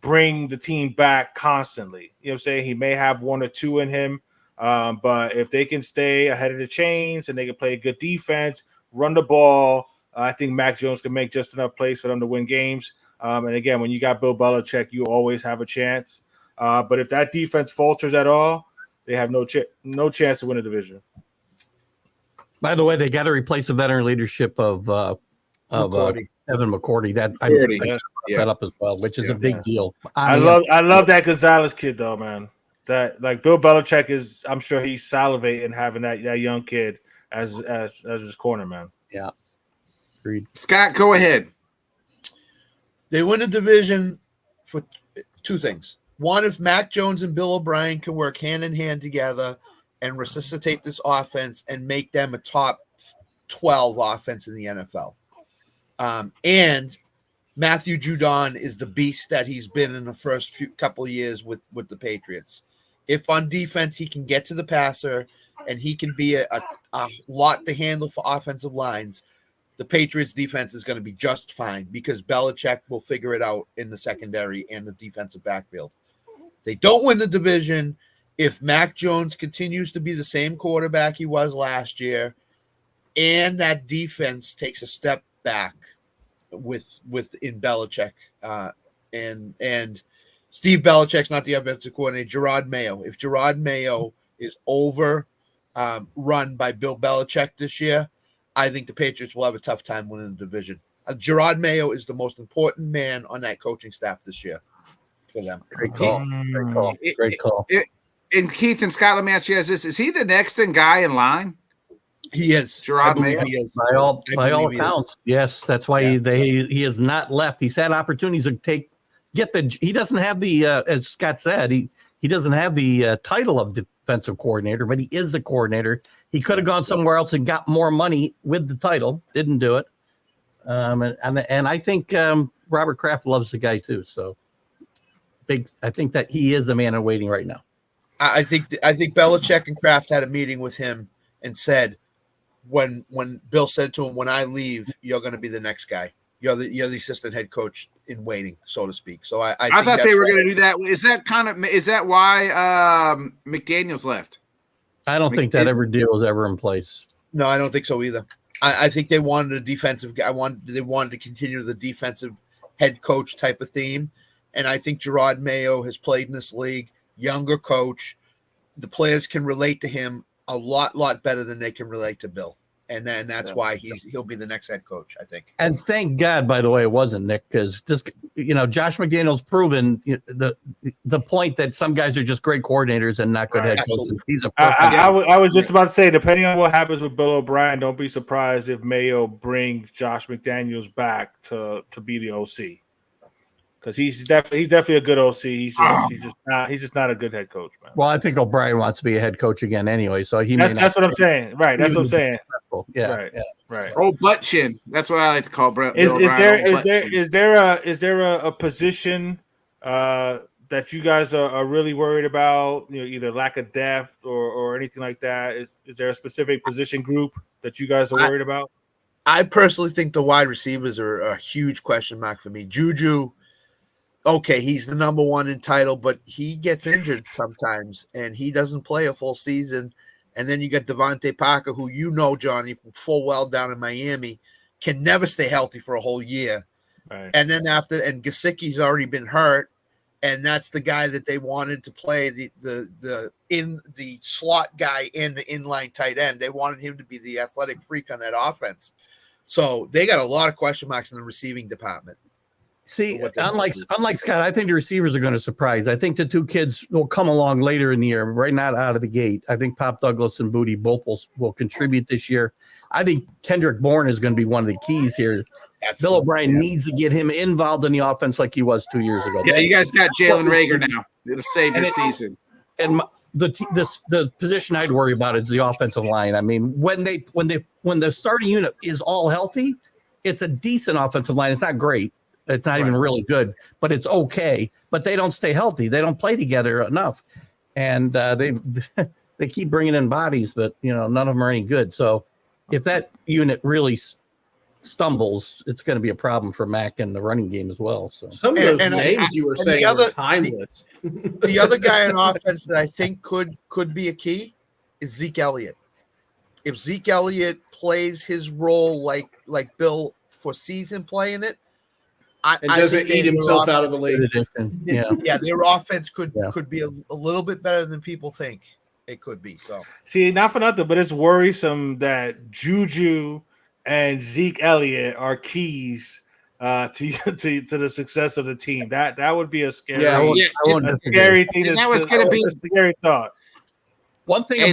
bring the team back constantly. You know what I'm saying? He may have one or two in him, but if they can stay ahead of the chains and they can play good defense, run the ball, I think Mac Jones can make just enough plays for them to win games. And again, when you got Bill Belichick, you always have a chance. But if that defense falters at all, they have no chance to win a division. By the way, they got to replace the veteran leadership of Evan McCourty. That I that up as well, which is a big deal. I love that Gonzalez kid though, man. That like Bill Belichick is, I'm sure he's salivating having that young kid as his corner man. Yeah, agreed. Scott, go ahead. They win a division for two things. One, if Mac Jones and Bill O'Brien can work hand in hand together and resuscitate this offense and make them a top 12 offense in the NFL. And Matthew Judon is the beast that he's been in the first couple of years with the Patriots. If on defense he can get to the passer and he can be a lot to handle for offensive lines, the Patriots defense is going to be just fine because Belichick will figure it out in the secondary and the defensive backfield. They don't win the division if Mac Jones continues to be the same quarterback he was last year, and that defense takes a step back in Belichick, and Steve Belichick's not the offensive coordinator. Gerard Mayo. If Gerard Mayo is run by Bill Belichick this year, I think the Patriots will have a tough time winning the division. Gerard Mayo is the most important man on that coaching staff this year for them. Great call. Great call. And Keith and Scott, let me ask you guys this: is he the next guy in line? He is. Gerard Mayo. He is. By all accounts, yes. That's why he has not left. He's had opportunities to he doesn't have the as Scott said, he doesn't have the title of defensive coordinator, but he is the coordinator. He could have gone somewhere else and got more money with the title. Didn't do it. And I think Robert Kraft loves the guy too. So I think that he is the man in waiting right now. I think Belichick and Kraft had a meeting with him and said, when Bill said to him, "When I leave, you're going to be the next guy. You're the assistant head coach in waiting, so to speak." So I thought they were going to do that. Is that why McDaniels left? I don't think that deal was ever in place. No, I don't think so either. I think they wanted a defensive guy. They wanted to continue the defensive head coach type of theme, and I think Gerard Mayo has played in this league. Younger coach, the players can relate to him a lot better than they can relate to Bill, and then that's why he'll be the next head coach, I think. And thank God, by the way, it wasn't Nick, because just Josh McDaniels proven the point that some guys are just great coordinators and not good head coaches. He's a I was just about to say, depending on what happens with Bill O'Brien, don't be surprised if Mayo brings Josh McDaniels back to be the OC. Because he's definitely a good OC. He's just not a good head coach, man. Well, I think O'Brien wants to be a head coach again anyway, so that's what I'm saying. Right, that's what I'm saying. Yeah, right. Oh, butt chin. That's what I like to call Bill O'Brien. Is there a position that you guys are really worried about? Either lack of depth or anything like that. Is there a specific position group that you guys are worried about? I personally think the wide receivers are a huge question mark for me. Juju. Okay, he's the number one in title, but he gets injured sometimes, and he doesn't play a full season. And then you got Devontae Parker, who Johnny, full well down in Miami, can never stay healthy for a whole year. Right. And then and Gesicki's already been hurt, and that's the guy that they wanted to play the slot guy and the inline tight end. They wanted him to be the athletic freak on that offense. So they got a lot of question marks in the receiving department. See, unlike Scott, I think the receivers are going to surprise. I think the two kids will come along later in the year, right not out of the gate. I think Pop Douglas and Booty both will contribute this year. I think Kendrick Bourne is going to be one of the keys here. Bill O'Brien needs to get him involved in the offense like he was 2 years ago. Yeah, you guys got Jalen Reagor now. It'll save your season. And the position I'd worry about is the offensive line. I mean, when the starting unit is all healthy, it's a decent offensive line. It's not great. It's not even really good, but it's okay. But they don't stay healthy. They don't play together enough, and they keep bringing in bodies, but none of them are any good. So if that unit really stumbles, it's going to be a problem for Mac and the running game as well. So some of those names you were saying are timeless. The other guy on offense that I think could be a key is Zeke Elliott. If Zeke Elliott plays his role like Bill foresees him playing it, I doesn't eat himself out of the league. Their offense could be a little bit better than people think it could be. So see, not for nothing, but it's worrisome that Juju and Zeke Elliott are keys to the success of the team. That would be a scary, scary thing. That was going to be a scary thought. One thing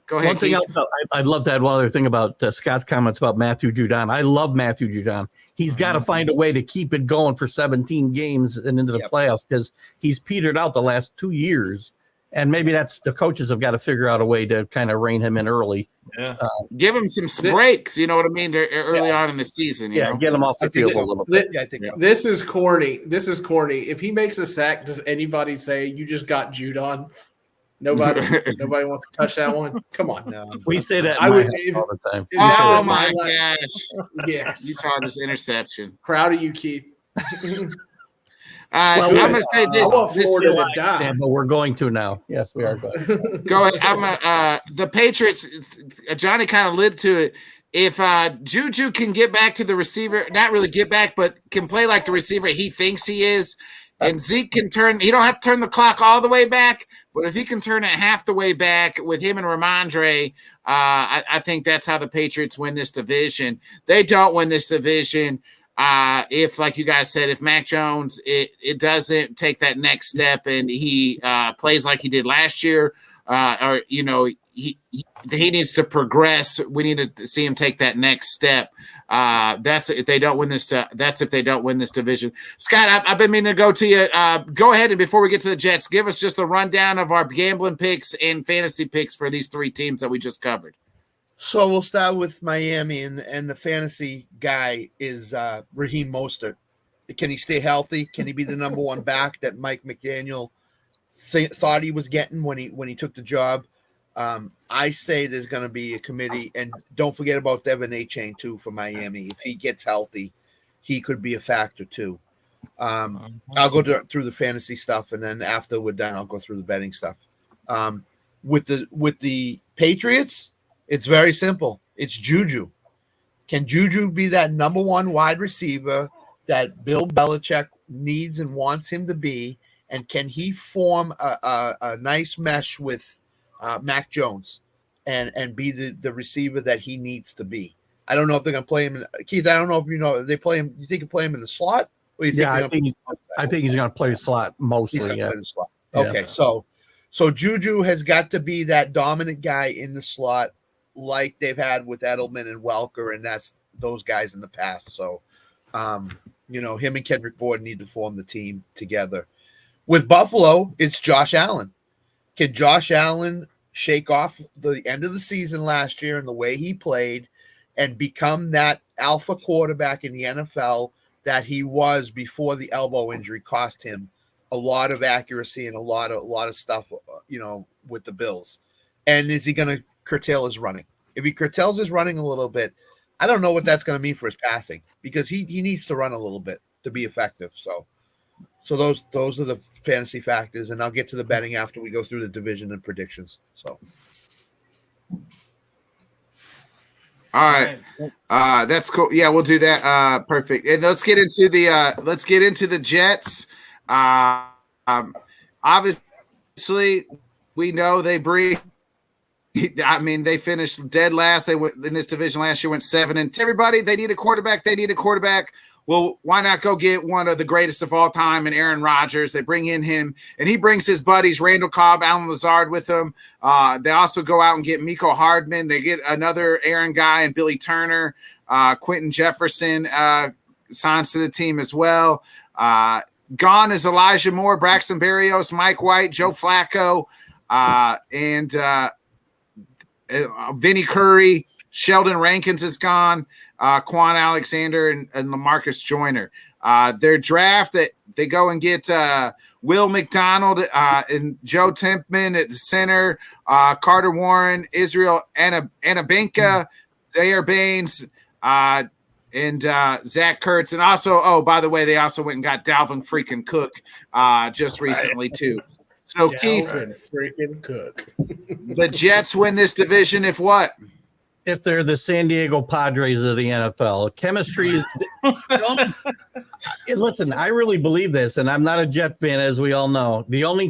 Go ahead. One thing else, I'd love to add one other thing about Scott's comments about Matthew Judon. I love Matthew Judon. He's got to find a way to keep it going for 17 games and into the playoffs because he's petered out the last 2 years. And maybe that's the coaches have got to figure out a way to kind of rein him in early. Yeah. Give him some breaks, you know what I mean, early on in the season. You know? Get him off the field a little bit. This is corny. If he makes a sack, does anybody say you just got Judon? Nobody wants to touch that one. Come on. No. We say that I would all the time. Oh my gosh. Yes. You saw this interception. Proud of you, Keith. I'm going to say this. But we're going to now. Yes, we are going. Go ahead. The Patriots, Johnny kind of lived to it. If Juju can get back to the receiver, not really get back, but can play like the receiver he thinks he is, and Zeke can he don't have to turn the clock all the way back, but if he can turn it half the way back with him and Ramondre, I think that's how the Patriots win this division. They don't win this division if, like you guys said, if Mac Jones, it doesn't take that next step and he plays like he did last year, or, he needs to progress. We need to see him take that next step. That's if they don't win this. That's if they don't win this division. Scott, I've been meaning to go to you. Go ahead, and before we get to the Jets, give us just a rundown of our gambling picks and fantasy picks for these three teams that we just covered. So we'll start with Miami, and the fantasy guy is Raheem Mostert. Can he stay healthy? Can he be the number one back that Mike McDaniel thought he was getting when he took the job? I say there's going to be a committee, and don't forget about Devin A-Chain too for Miami. If he gets healthy, he could be a factor too. I'll go through the fantasy stuff, and then after we're done, I'll go through the betting stuff. With the Patriots, it's very simple. It's Juju. Can Juju be that number one wide receiver that Bill Belichick needs and wants him to be? And can he form a nice mesh with Mac Jones and be the receiver that he needs to be? I don't know if they're going to play him. Keith, I don't know if they play him. You think you play him in the slot? Or you think I think he's going to play the slot mostly. He's play the slot. Okay, so Juju has got to be that dominant guy in the slot, like they've had with Edelman and Welker, and that's those guys in the past. So, him and Kendrick Bourne need to form the team together. With Buffalo, it's Josh Allen. Can Josh Allen shake off the end of the season last year and the way he played and become that alpha quarterback in the NFL that he was before the elbow injury cost him a lot of accuracy and a lot of stuff, with the Bills? And is he going to curtail his running? If he curtails his running a little bit, I don't know what that's going to mean for his passing, because he needs to run a little bit to be effective. So those are the fantasy factors, and I'll get to the betting after we go through the division and predictions. So, All right. That's cool. Yeah, we'll do that. Perfect. And let's get into the Jets. Obviously, we know they breathe. I mean, they finished dead last. They went in this division last year, went 7-10. Everybody, they need a quarterback. Well, why not go get one of the greatest of all time and Aaron Rodgers? They bring in him, and he brings his buddies Randall Cobb, Alan Lazard with him. They also go out and get Miko Hardman. They get another Aaron guy and Billy Turner. Quentin Jefferson signs to the team as well. Gone is Elijah Moore, Braxton Berrios, Mike White, Joe Flacco, and Vinny Curry. Sheldon Rankins is gone. Quan Alexander and LaMarcus Joyner. Their draft that they go and get Will McDonald and Joe Timpman at the center, Carter Warren, Israel Anabenka, Zaire Baines, and Zach Kurtz. And also, by the way, they also went and got Dalvin freaking Cook just recently too. So Keith, freaking Cook. The Jets win this division if what? If they're the San Diego Padres of the NFL. Chemistry is listen, I really believe this, and I'm not a Jet fan, as we all know. The only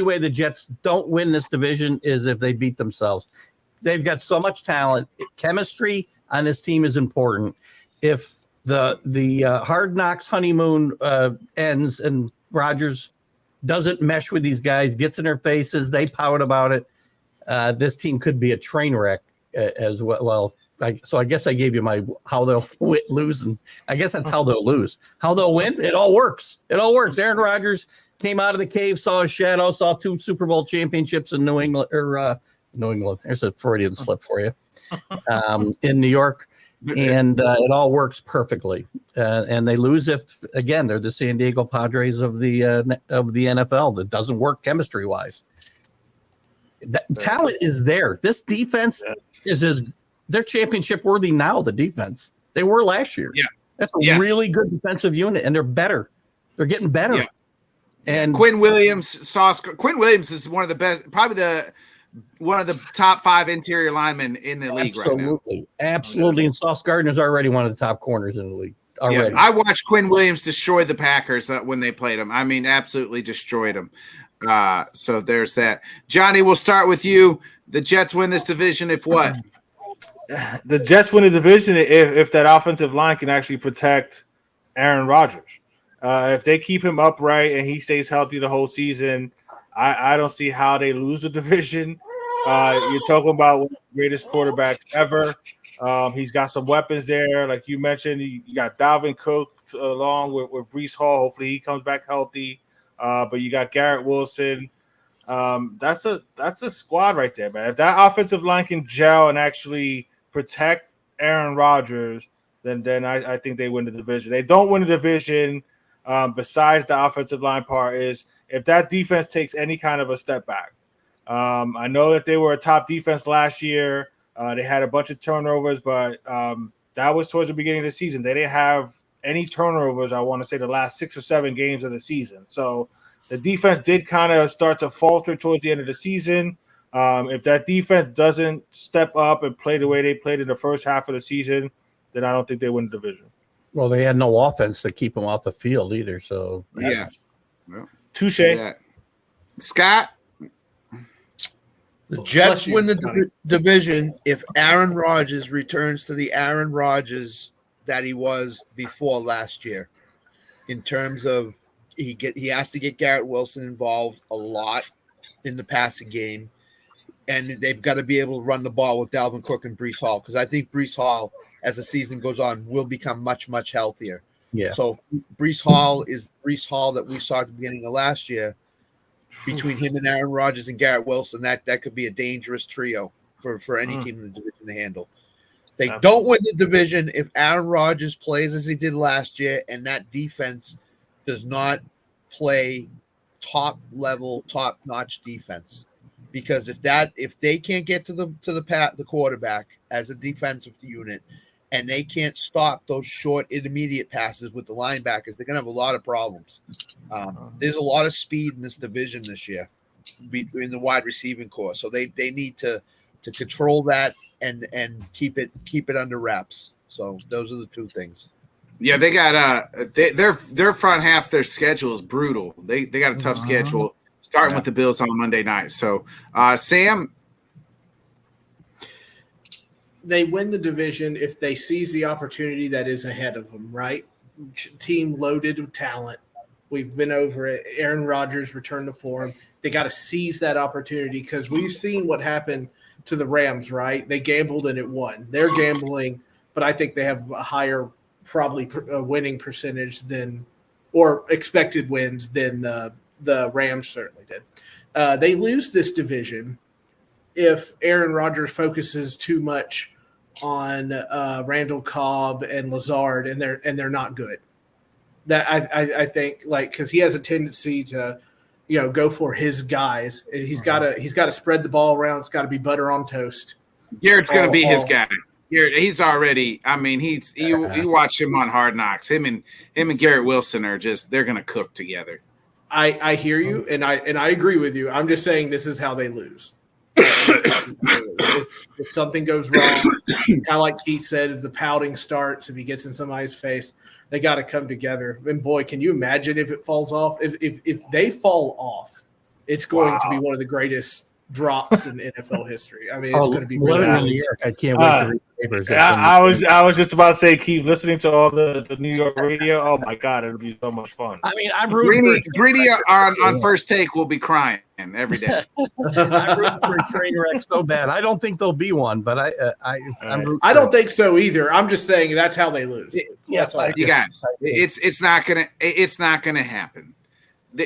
way the Jets don't win this division is if they beat themselves. They've got so much talent. Chemistry on this team is important. If the Hard Knocks honeymoon ends and Rodgers doesn't mesh with these guys, gets in their faces, they pout about it, this team could be a train wreck as well. So I guess I gave you my how they'll lose, and I guess that's how they'll lose. How they'll win, it all works. Aaron Rodgers came out of the cave, saw a shadow, saw 2 Super Bowl championships in New England. There's a Freudian slip for you. In New York, and it all works perfectly. And they lose if, again, they're the San Diego Padres of the NFL. That doesn't work chemistry wise. Talent is there. This defense they're championship worthy now. The defense they were last year. Yeah, that's a really good defensive unit, and they're better. They're getting better. Yeah. And Quinn Williams is one of the best, probably one of the top 5 interior linemen in the league right now. Absolutely. And Sauce Gardner's already one of the top corners in the league. Already. Yeah, I watched Quinn Williams destroy the Packers when they played them. I mean, absolutely destroyed them. So there's that. Johnny, we'll start with you. The Jets win this division if what? The Jets win the division if that offensive line can actually protect Aaron Rodgers. If they keep him upright and he stays healthy the whole season, I don't see how they lose the division. You're talking about one of the greatest quarterbacks ever. He's got some weapons there. Like you mentioned, you got Dalvin Cook along with Breece Hall. Hopefully he comes back healthy. But you got Garrett Wilson. That's a squad right there, man. If that offensive line can gel and actually protect Aaron Rodgers, then I think they win the division. They don't win the division besides the offensive line part is if that defense takes any kind of a step back. I know that they were a top defense last year. They had a bunch of turnovers, but that was towards the beginning of the season. They didn't have any turnovers, I want to say, the last 6 or 7 games of the season. So the defense did kind of start to falter towards the end of the season. If that defense doesn't step up and play the way they played in the first half of the season, then I don't think they win the division. Well, they had no offense to keep them off the field either. So yeah. Touche. Yeah. Scott? The Jets win the division if Aaron Rodgers returns to the Aaron Rodgers that he was before last year. In terms of he has to get Garrett Wilson involved a lot in the passing game, and they've got to be able to run the ball with Dalvin Cook and Breece Hall, because I think Breece Hall, as the season goes on, will become much, much healthier. Yeah. So Breece Hall is Breece Hall that we saw at the beginning of last year. Between him and Aaron Rodgers and Garrett Wilson, that could be a dangerous trio for any team in the division to handle. They don't win the division if Aaron Rodgers plays as he did last year, and that defense does not play top-level, top-notch defense. Because if they can't get to the quarterback as a defensive unit, and they can't stop those short intermediate passes with the linebackers, they're going to have a lot of problems. There's a lot of speed in this division this year between the wide receiving core. So they need to to control that and keep it under wraps. So those are the two things. Yeah, they got their front half. Their schedule is brutal. They got a tough schedule, starting with the Bills on Monday night. So, Sam, they win the division if they seize the opportunity that is ahead of them. Right, team loaded with talent. We've been over it. Aaron Rodgers returned to form. They got to seize that opportunity because we've seen what happened to the Rams. Right, they gambled and it won. They're gambling, but I think they have a higher probably winning percentage than or expected wins than the Rams certainly did. They lose this division if Aaron Rodgers focuses too much on Randall Cobb and Lazard and they're not good. That I think because he has a tendency to go for his guys. He's got to spread the ball around. It's got to be butter on toast. Garrett's going to be his guy. He's already. I mean, you watch him on Hard Knocks. Him and Garrett Wilson are they're going to cook together. I hear you, and I agree with you. I'm just saying this is how they lose. If something goes wrong, kind of like Keith said, if the pouting starts, if he gets in somebody's face, they got to come together. And boy, can you imagine if it falls off? If they fall off, it's going to be one of the greatest drops in NFL history. I mean, it's going to be really in New York. I can't wait to read the papers. I was just about to say, keep listening to all the New York radio. Oh my God, it'll be so much fun. I mean, I'm rooting Greedy on First Take will be crying every day. I'm rooting for a train wreck so bad. I don't think there'll be one, but I don't think so either. I'm just saying that's how they lose. You guys, it's not gonna happen.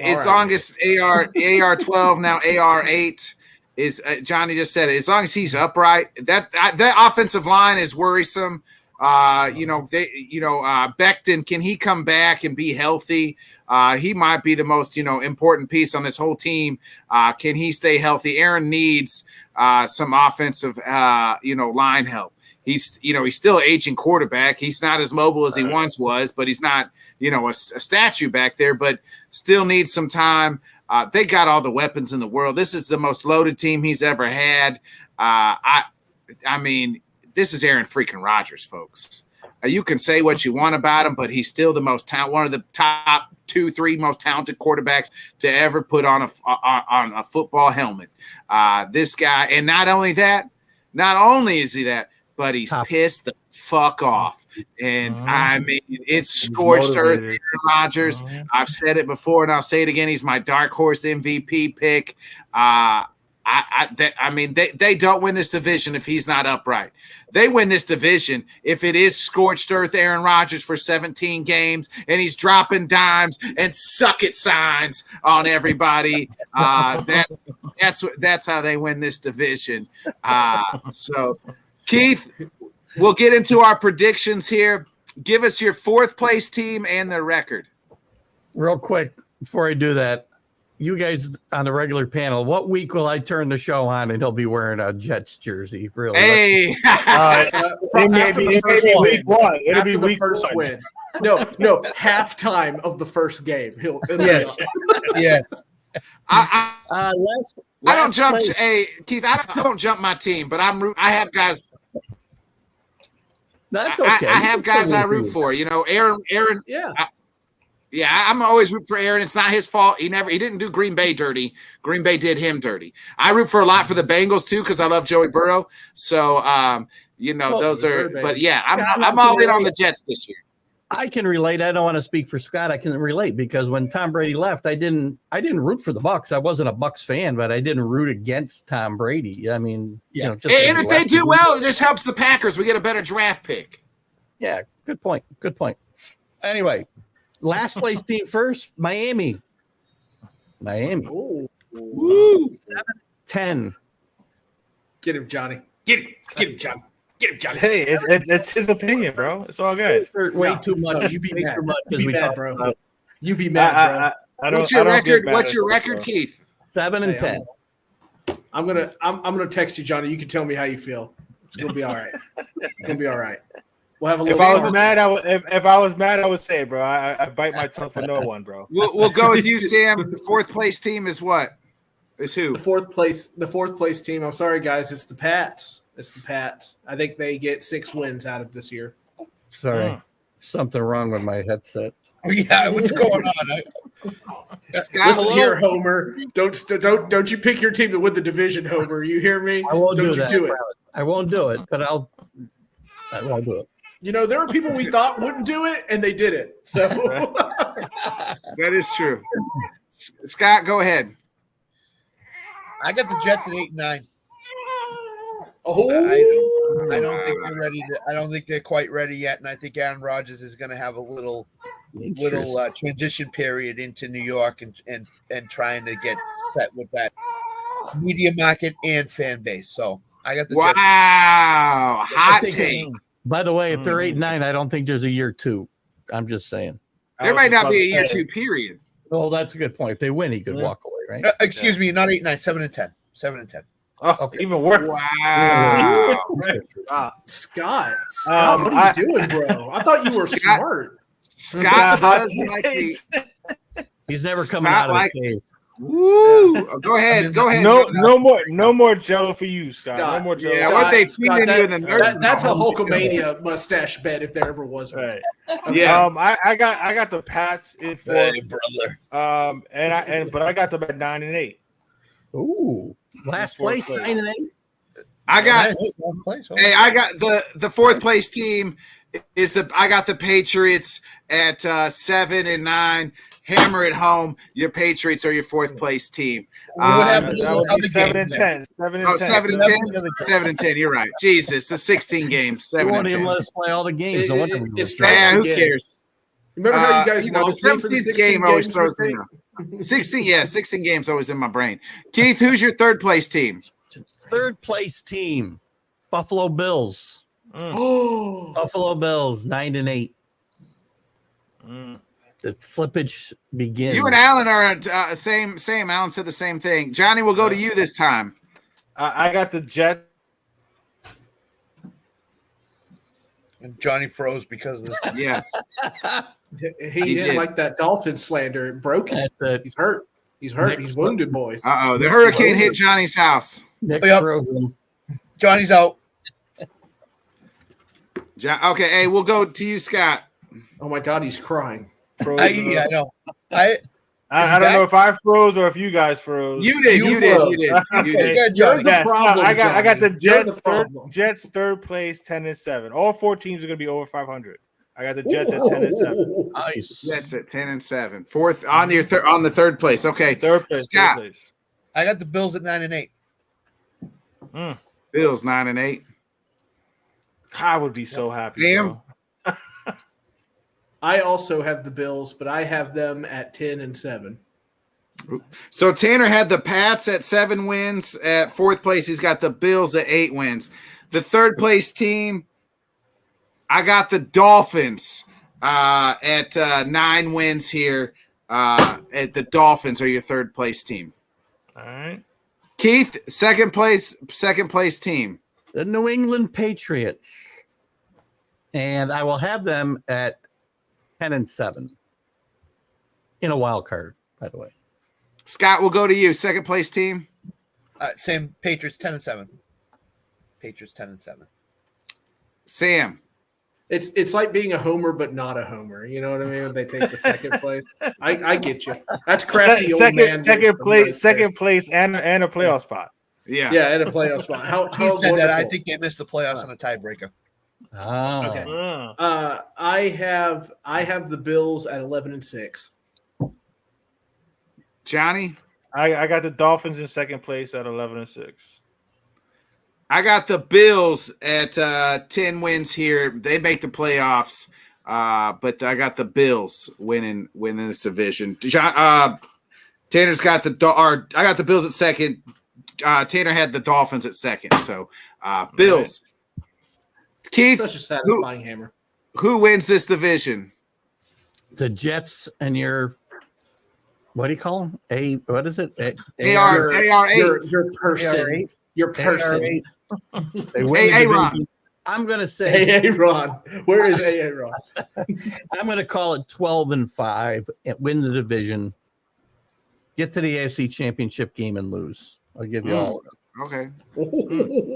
As long as AR 12 now AR 8 is Johnny just said it. As long as he's upright, that offensive line is worrisome. Becton, can he come back and be healthy? He might be the most important piece on this whole team. Can he stay healthy? Aaron needs some offensive line help. He's still an aging quarterback. He's not as mobile as he once was, but he's not a statue back there. But still needs some time. They got all the weapons in the world. This is the most loaded team he's ever had. I mean, this is Aaron freaking Rodgers, folks. You can say what you want about him, but he's still the one of the top 2-3 most talented quarterbacks to ever put on a football helmet. This guy, and not only is he that, but he's pissed the fuck off. And I mean, it's scorched earth, Aaron Rodgers. I've said it before, and I'll say it again. He's my dark horse MVP pick. They don't win this division if he's not upright. They win this division if it is scorched earth Aaron Rodgers for 17 games and he's dropping dimes and suck it signs on everybody. That's how they win this division. So, Keith, we'll get into our predictions here. Give us your fourth place team and their record. Real quick before I do that. You guys on the regular panel, what week will I turn the show on and he'll be wearing a Jets jersey? Really? Hey, it may be week one. It'll be week first one. Win. No, halftime of the first game. Yes. I don't jump. Keith, I don't jump my team, but I have guys. That's okay. I have guys I root for. Aaron. Yeah. I'm always root for Aaron. It's not his fault. He didn't do Green Bay dirty. Green Bay did him dirty. I root for a lot for the Bengals too because I love Joey Burrow. So those are. But yeah, I'm all in on the Jets this year. I can relate. I don't want to speak for Scott. I can relate because when Tom Brady left, I didn't root for the Bucs. I wasn't a Bucs fan, but I didn't root against Tom Brady. I mean, and if they do well, it just helps the Packers. We get a better draft pick. Yeah, good point. Anyway. Last place team first, Miami. Ooh. Woo. 7-10. Get him, Johnny. Get him, Johnny. Hey, it's his opinion, bro. It's all good. Way too much. You be mad. You be mad, bro. You be mad, bro. What's your record, Keith? 7-10. I'm gonna text you, Johnny. You can tell me how you feel. It's gonna be all right. We'll have a little. If I was mad, I would say, bro. I bite my tongue for no one, bro. We'll go with you, Sam. The fourth place team is what? It's who? The fourth place team. I'm sorry, guys. It's the Pats. I think they get 6 wins out of this year. Sorry, something wrong with my headset. Yeah, what's going on? Listen here, Homer. Don't you pick your team to win the division, Homer. You hear me? I won't do that. Do it. I won't do it, but I won't do it. You know, there are people we thought wouldn't do it, and they did it. So that is true. Scott, go ahead. I got the Jets at 8-9. Oh, I don't think they're ready. I don't think they're quite ready yet, and I think Aaron Rodgers is going to have a little transition period into New York and trying to get set with that media market and fan base. So I got the Jets. Hot take. By the way, if they're 8-9, I don't think there's a year 2. I'm just saying. There might not be a year 2 period. Oh, that's a good point. If they win, he could walk away, right? Excuse me, not 8-9, 7-10. 7-10. Oh, Okay. even worse. Wow. Scott, what are you doing, bro? I thought you were smart. Scott does like the He's never coming out of the cave. Woo! Go ahead. No more Jello for you, Scott. No more Jello. Yeah, what they feeding you in the nursery? That's a Hulkamania mustache bet if there ever was one. Right. Okay. Yeah. I got the Pats in 4. Hey, brother. But I got them at 9-8. Ooh, last place, 9-8. I got I got the 4th place team I got the Patriots at 7-9. Hammer it home. Your Patriots are your 4th place team. What happened? That would be 7-10. 7-10. You're right. Jesus, the 16 games. You 7-10. won't even let us play all the games. Who cares? Remember how you guys the mocked me for the 17th 16 game always games throws me off. 16 games always in my brain. Keith, who's your 3rd place team? 3rd place team, Buffalo Bills. Oh, Buffalo Bills, 9-8. The slippage begins. You and Alan are same. Alan said the same thing. Johnny, we'll go to you this time. I got the Jets. And Johnny froze because of this. Yeah. he didn't like that Dolphin slander. It broke him. He's hurt. He's wounded, boys. The hurricane hit Johnny's house. Frozen. Johnny's out. Okay, hey, we'll go to you, Scott. Oh my God, he's crying. I know. I don't know if I froze or if you guys froze. You did. You're the problem. I got the Jets. problem. Jets 3rd place, 10-7. All 4 teams are going to be over 500. I got the Jets at 10-7. Nice. Jets at 10-7. 4th on the 3rd place. Okay, 3rd place. Scott. 3rd place. I got the Bills at 9-8. Bills 9-8. I would be so happy. Sam? I also have the Bills, but I have them at 10-7. So Tanner had the Pats at 7 wins. At 4th place, he's got the Bills at 8 wins. The 3rd place team, I got the Dolphins at 9 wins here. At the Dolphins are your 3rd place team. All right. Keith, second place team. The New England Patriots. And I will have them at 10-7 in a wild card, by the way. Scott, we'll go to you. 2nd place team. Same Patriots 10-7. Patriots 10-7. Sam. It's like being a homer, but not a homer. You know what I mean? When they take the 2nd place. I get you. That's crafty old man. Second place, and a playoff spot. Yeah, and a playoff spot. How said that I think they missed the playoffs on a tiebreaker. Oh. Okay. I have the Bills at 11-6. Johnny, I got the Dolphins in 2nd place at 11-6. I got the Bills at 10 wins here. They make the playoffs, but I got the Bills winning this division. Tanner's got I got the Bills at 2nd. Tanner had the Dolphins at 2nd. So Bills. Right. Keith, such a satisfying hammer. Who wins this division? The Jets and your, what do you call them? What is it? AR8. Your person. Your person. They win Aaron. I'm going to say Aaron. Where is Aaron? I'm going to call it 12-5 and win the division. get to the AFC Championship game and lose. I'll give you all of it. Okay.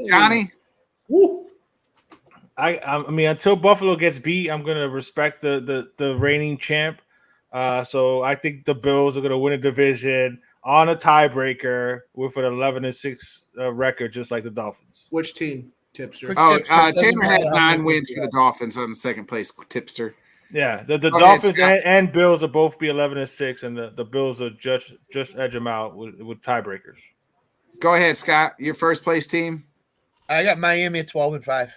Johnny? I mean, until Buffalo gets beat, I'm gonna respect the reigning champ. So I think the Bills are gonna win a division on a tiebreaker with an 11-6 record, just like the Dolphins. Which team, Tipster? Tanner had 9 wins for the Dolphins on the second place, Tipster. Yeah, the Dolphins and Bills will both be 11-6, and the Bills will just edge them out with tiebreakers. Go ahead, Scott. Your first place team? I got Miami at 12-5.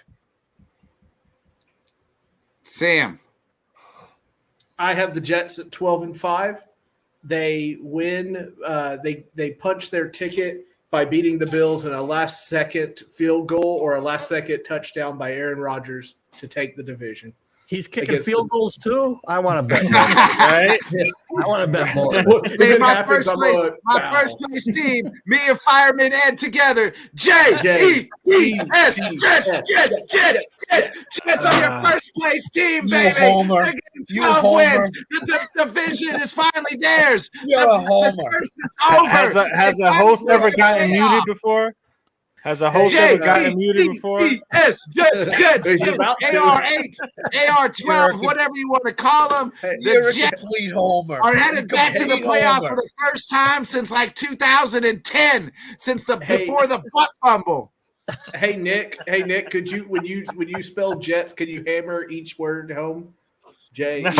Sam? I have the Jets at 12-5. They win. They punch their ticket by beating the Bills in a last-second field goal or a last-second touchdown by Aaron Rodgers to take the division. He's kicking field goals too. I want to bet more. Right? I want to bet more. Hey, my first place team, me and Fireman Ed together. J-E-E-S, Jets on your first place team, baby. They're getting 12 wins. The division is finally theirs. You're a homer. Has a host ever gotten muted before? Has a host ever gotten muted before? Yes, Jets, AR8, AR12, whatever you want to call them. The Jets are headed back to the playoffs for the first time since like 2010, before the butt fumble. Hey Nick, could you when you spell Jets, can you hammer each word home? J-E-S.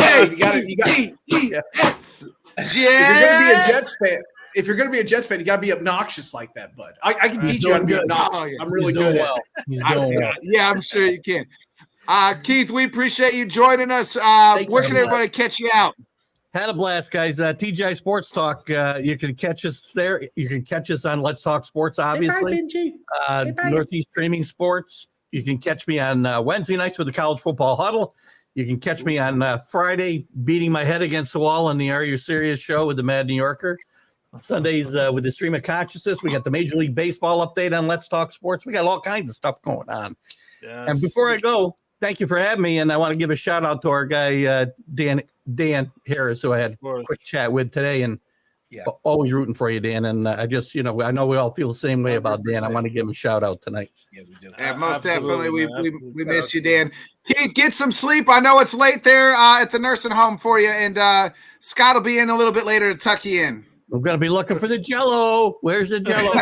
If you're going to be a Jets fan, you got to be obnoxious like that, bud. I can teach you how to be obnoxious. I'm really good at it. Yeah, I'm sure you can. Keith, we appreciate you joining us. Where can everybody catch you out? Had a blast, guys. TGI Sports Talk. You can catch us there. You can catch us on Let's Talk Sports, obviously. Northeast Streaming Sports. You can catch me on Wednesday nights with the College Football Huddle. You can catch me on Friday beating my head against the wall on the Are You Serious show with the Mad New Yorker. Sundays with the Stream of Consciousness. We got the Major League Baseball update on Let's Talk Sports. We got all kinds of stuff going on. Yes. And before I go, thank you for having me. And I want to give a shout out to our guy, Dan Harris, who I had a quick chat with today. And always rooting for you, Dan. And I just, I know we all feel the same way about Dan. I want to give him a shout out tonight. Yeah, we do. Most definitely. We miss you, Dan. Keith, get some sleep. I know it's late there at the nursing home for you. And Scott will be in a little bit later to tuck you in. We're going to be looking for the Jell-O. Where's the Jell-O?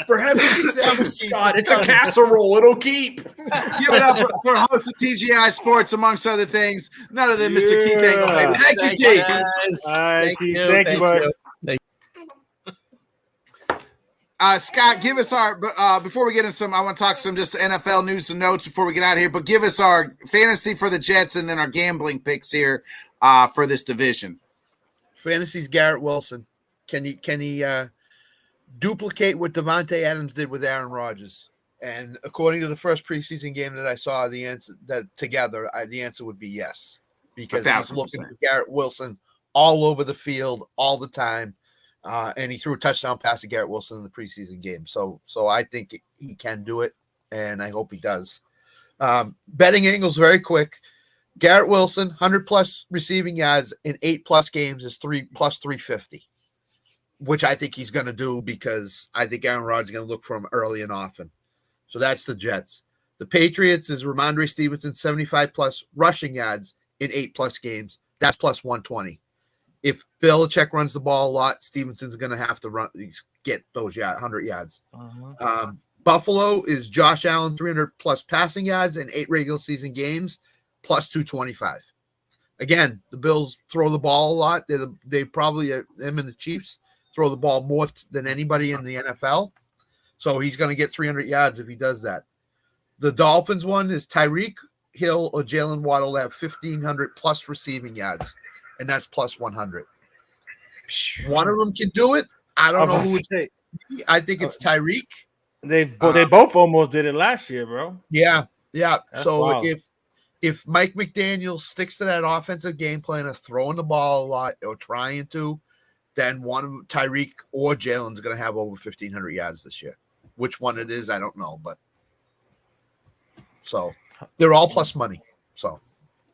For heaven's sake, Scott, it's a casserole. It'll keep. Give it up for host of TGI Sports, amongst other things. None of them, Mr. Keith Engle. Thank you, Keith. Thank you, bud. Scott, give us our before we get into I want to talk some just NFL news and notes before we get out of here, but give us our fantasy for the Jets and then our gambling picks here for this division. Fantasy's Garrett Wilson. Can he duplicate what Devontae Adams did with Aaron Rodgers? And according to the first preseason game that I saw, the answer would be yes, because he's looking for Garrett Wilson all over the field all the time, and he threw a touchdown pass to Garrett Wilson in the preseason game. So I think he can do it, and I hope he does. Betting angles very quick. Garrett Wilson, 100+ receiving yards in 8+ games is plus 350, which I think he's going to do because I think Aaron Rodgers is going to look for him early and often. So that's the Jets. The Patriots is Ramondre Stevenson, 75+ rushing yards in 8+ games. That's plus 120. If Belichick runs the ball a lot, Stevenson's going to have to get those 100 yards. Buffalo is Josh Allen, 300+ passing yards in 8 regular season games. Plus 225. Again, the Bills throw the ball a lot. They probably, them and the Chiefs, throw the ball more than anybody in the NFL. So he's going to get 300 yards if he does that. The Dolphins one is Tyreek Hill or Jalen Waddle to have 1,500+ receiving yards, and that's plus 100. One of them can do it. I don't know who it is. I think it's Tyreek. They both almost did it last year, bro. Yeah. That's so wild. If Mike McDaniel sticks to that offensive game plan of throwing the ball a lot or trying to, then one of Tyreek or Jalen's going to have over 1,500 yards this year. Which one it is, I don't know. But so they're all plus money. So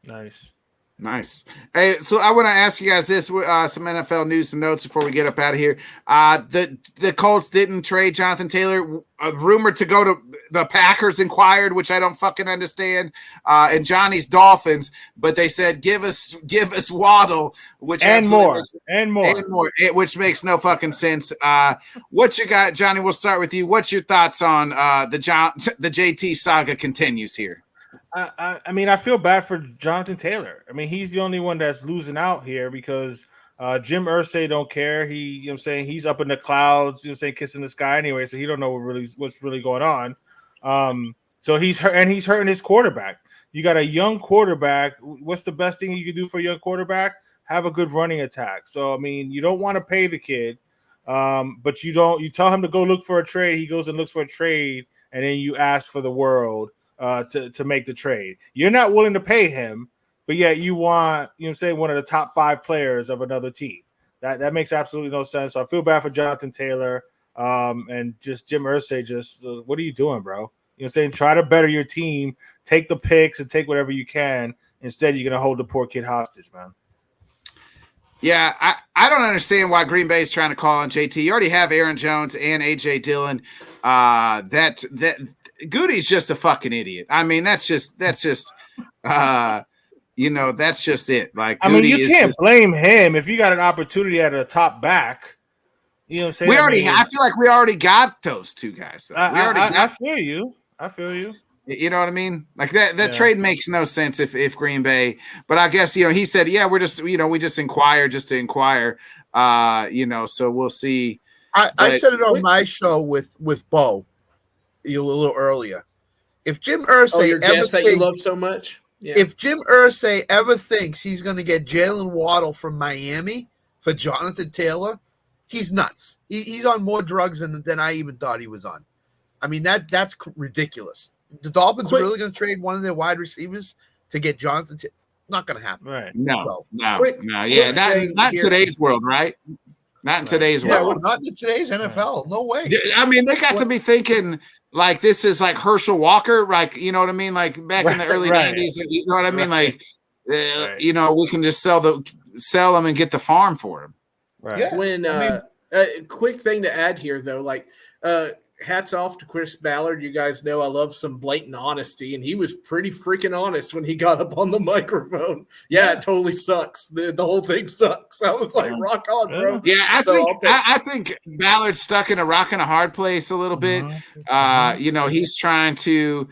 nice. Nice. Hey, so I want to ask you guys this: some NFL news and notes before we get up out of here. The Colts didn't trade Jonathan Taylor. Rumored to go to the Packers inquired, which I don't fucking understand. And Johnny's Dolphins, but they said give us Waddle, which and more, which makes no fucking sense. What you got, Johnny? We'll start with you. What's your thoughts on the JT saga continues here? I mean, I feel bad for Jonathan Taylor. I mean, he's the only one that's losing out here because Jim Irsay don't care. He's up in the clouds, kissing the sky anyway, so he don't know what's really going on. So he's hurting his quarterback. You got a young quarterback. What's the best thing you can do for a young quarterback? Have a good running attack. So I mean, you don't want to pay the kid, but you tell him to go look for a trade. He goes and looks for a trade, and then you ask for the world to make the trade. You're not willing to pay him, but yet you want, one of the top 5 players of another team. That makes absolutely no sense. So I feel bad for Jonathan Taylor and just Jim Irsay. What are you doing, bro? Try to better your team, take the picks and take whatever you can. Instead, you're going to hold the poor kid hostage, man. Yeah, I don't understand why Green Bay is trying to call on JT. You already have Aaron Jones and A.J. Dillon. That Goody's just a fucking idiot. I mean, that's just that's just it. Like, I mean, you can't blame him if you got an opportunity at a top back. You know what I'm saying? I feel like we already got those two guys. I feel you. You know what I mean? Like that trade makes no sense if Green Bay, but I guess, he said, we just inquire just to inquire, so we'll see. I said it on my show with Bo a little earlier. If Jim Irsay that you love so much. Yeah. If Jim Irsay ever thinks he's going to get Jalen Waddle from Miami for Jonathan Taylor, he's nuts. He's on more drugs than I even thought he was on. I mean, that's ridiculous. The Dolphins are really going to trade one of their wide receivers to get Jonathan Taylor? Not going to happen. Right. No. Yeah, not in today's world, right? Not in today's world. Well, not in today's NFL. No way. I mean, they got to be thinking like this is like Herschel Walker, like, you know what I mean? Like back in the early 90s, you know what I mean? Like, we can just sell them and get the farm for them. Right. Yeah. When quick thing to add here, though, like hats off to Chris Ballard. You guys know I love some blatant honesty, and he was pretty freaking honest when he got up on the microphone. Yeah. It totally sucks. The whole thing sucks. I was like, rock on, bro. Yeah, I think Ballard's stuck in a rock and a hard place a little bit. He's trying to